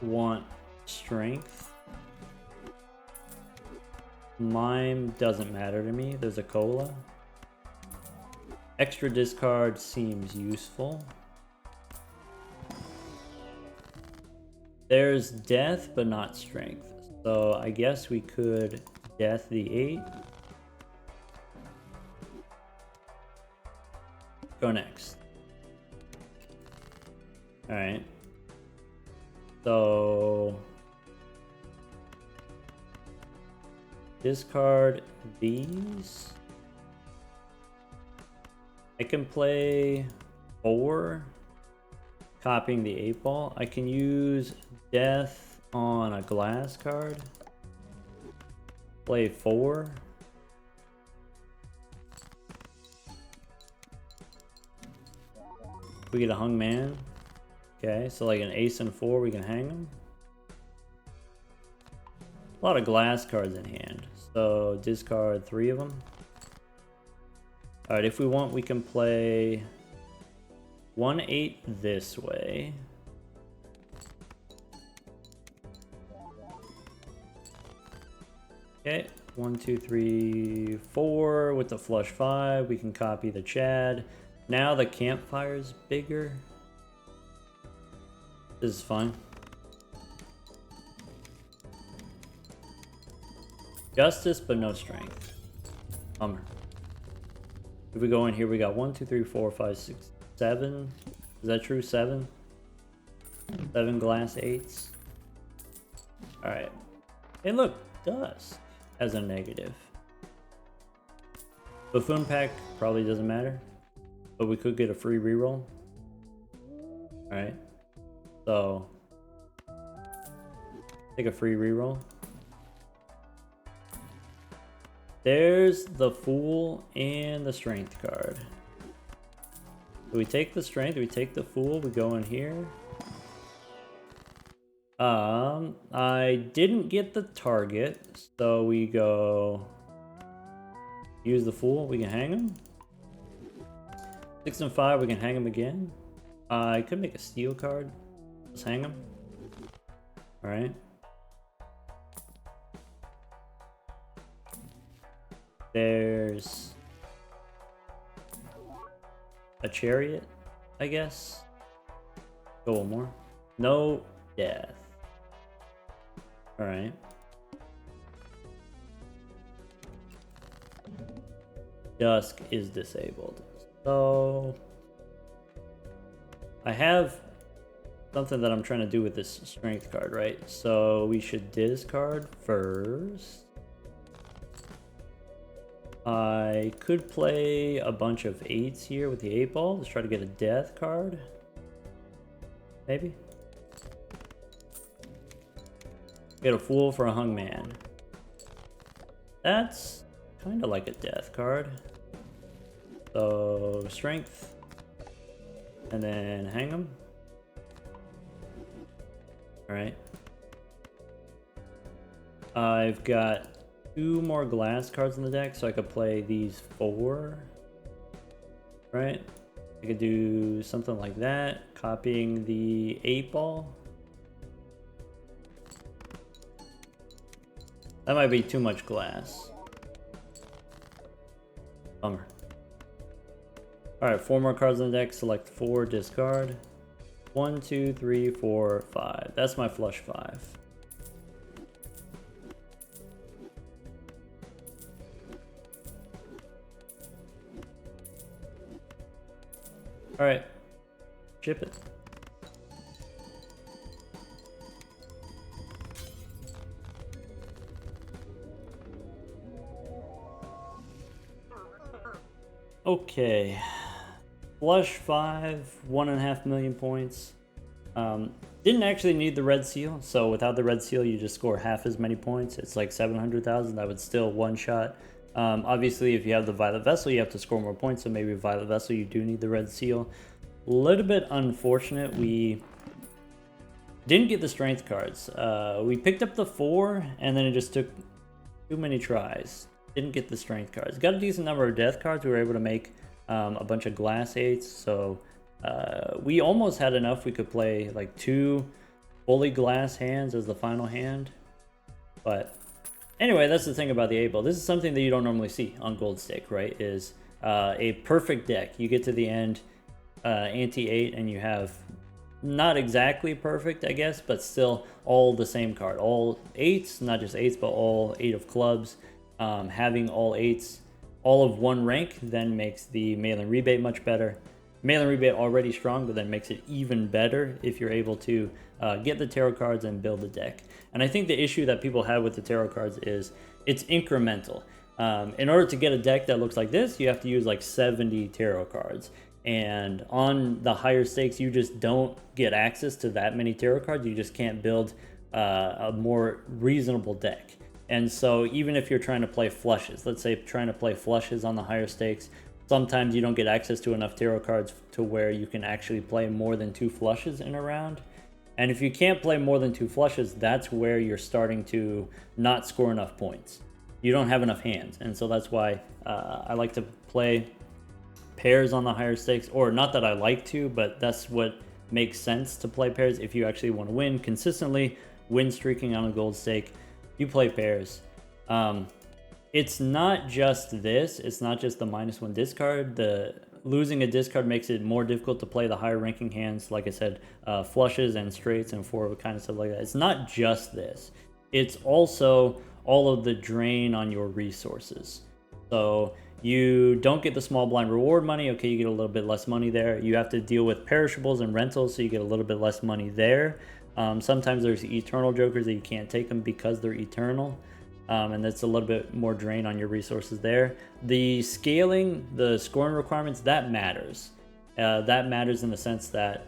want strength. Mime doesn't matter to me. There's a cola. Extra discard seems useful. There's death, but not strength. So I guess we could death the 8. Go next. Alright. So discard these. I can play 4, copying the 8 ball. I can use death on a glass card. Play 4. We get a hung man. Okay, so like an ace and 4, we can hang them. A lot of glass cards in hand. So discard 3 of them. Alright, if we want, we can play 1/8 this way. Okay, 1, 2, 3, 4 with the flush 5. We can copy the Chad. Now the campfire's bigger. This is fine. Justice, but no strength. Bummer. If we go in here, we got 1, 2, 3, 4, 5, 6, 7. Is that true? 7? 7 glass 8s. Alright. Hey, look, Dusk as a negative. Buffoon pack probably doesn't matter, but we could get a free reroll. Alright. So, take a free reroll. There's the Fool and the Strength card. So we take the Strength, we take the Fool, we go in here. I didn't get the target, so we go use the Fool, we can hang him. 6 and 5, we can hang him again. I could make a steel card. Let's hang him. Alright. There's a chariot, I guess. Go one more. No death. Alright. Dusk is disabled. So I have something that I'm trying to do with this strength card, right? So we should discard first. I could play a bunch of 8s here with the 8 ball. Let's try to get a death card. Maybe. Get a Fool for a hung man. That's kind of like a death card. So strength. And then hang him. Alright. I've got 2 more glass cards in the deck, so I could play these 4. Right? I could do something like that, copying the 8 ball. That might be too much glass. Bummer. Alright, 4 more cards in the deck, select 4, discard. 1, 2, 3, 4, 5. That's my flush 5. Alright, chip it. Okay, flush 5, 1.5 million points. Didn't actually need the red seal, so without the red seal you just score half as many points. It's like 700,000. That would still one shot. Obviously if you have the violet vessel you have to score more points, so maybe violet vessel you do need the red seal. A little bit unfortunate we didn't get the strength cards. We picked up the 4 and then it just took too many tries. Didn't get the strength cards. Got a decent number of death cards. We were able to make a bunch of glass 8s, so we almost had enough. We could play like 2 fully glass hands as the final hand. But anyway, that's the thing about the 8 ball. This is something that you don't normally see on Gold Stake, right? Is a perfect deck. You get to the end, ante-8, and you have not exactly perfect, I guess, but still all the same card. All 8s, not just 8s, but all 8 of clubs. Having all 8s, all of one rank, then makes the mail-in rebate much better. Mail-in rebate already strong, but then makes it even better if you're able to get the tarot cards and build a deck. And I think the issue that people have with the tarot cards is it's incremental. In order to get a deck that looks like this, you have to use like 70 tarot cards. And on the higher stakes, you just don't get access to that many tarot cards. You just can't build a more reasonable deck. And so even if you're trying to play flushes, let's say trying to play flushes on the higher stakes, sometimes you don't get access to enough tarot cards to where you can actually play more than 2 flushes in a round. And if you can't play more than 2 flushes, that's where you're starting to not score enough points. You don't have enough hands. And so that's why I like to play pairs on the higher stakes, or not that I like to, but that's what makes sense to play pairs if you actually want to win consistently, win streaking on a gold stake. You play pairs. It's not just this. It's not just the -1 discard. The losing a discard makes it more difficult to play the higher ranking hands. Like I said, flushes and straights and 4 kind of stuff like that. It's not just this. It's also all of the drain on your resources. So you don't get the small blind reward money. Okay, you get a little bit less money there. You have to deal with perishables and rentals, so you get a little bit less money there. Sometimes there's eternal jokers that you can't take them because they're eternal. And that's a little bit more drain on your resources there. The scaling, the scoring requirements, that matters. That matters in the sense that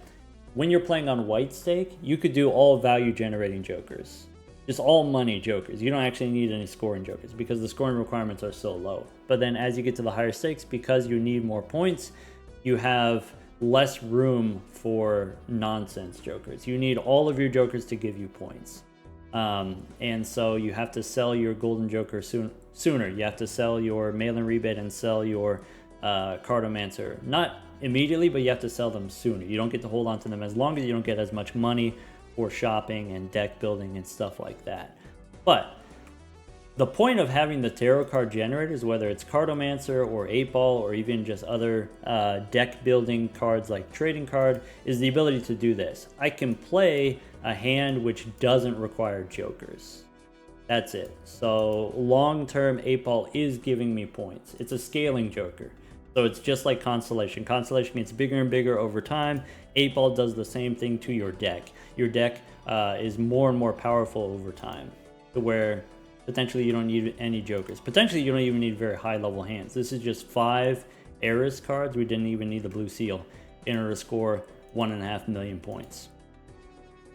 when you're playing on white stake, you could do all value generating jokers. Just all money jokers. You don't actually need any scoring jokers because the scoring requirements are so low. But then as you get to the higher stakes, because you need more points, you have less room for nonsense jokers. You need all of your jokers to give you points. And so you have to sell your golden joker sooner. You have to sell your mail-in rebate and sell your cartomancer. Not immediately, but you have to sell them sooner. You don't get to hold on to them as long as you don't get as much money for shopping and deck building and stuff like that. But the point of having the tarot card generators, whether it's Cartomancer or 8-Ball or even just other deck building cards like Trading Card, is the ability to do this. I can play a hand which doesn't require jokers. That's it. So long-term 8-Ball is giving me points. It's a scaling joker. So it's just like Constellation. Constellation gets bigger and bigger over time. 8-Ball does the same thing to your deck. Your deck is more and more powerful over time, to where potentially you don't need any jokers. Potentially you don't even need very high level hands. This is just 5 Eris cards. We didn't even need the blue seal in order to score 1.5 million points.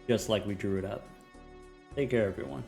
Just like we drew it up. Take care, everyone.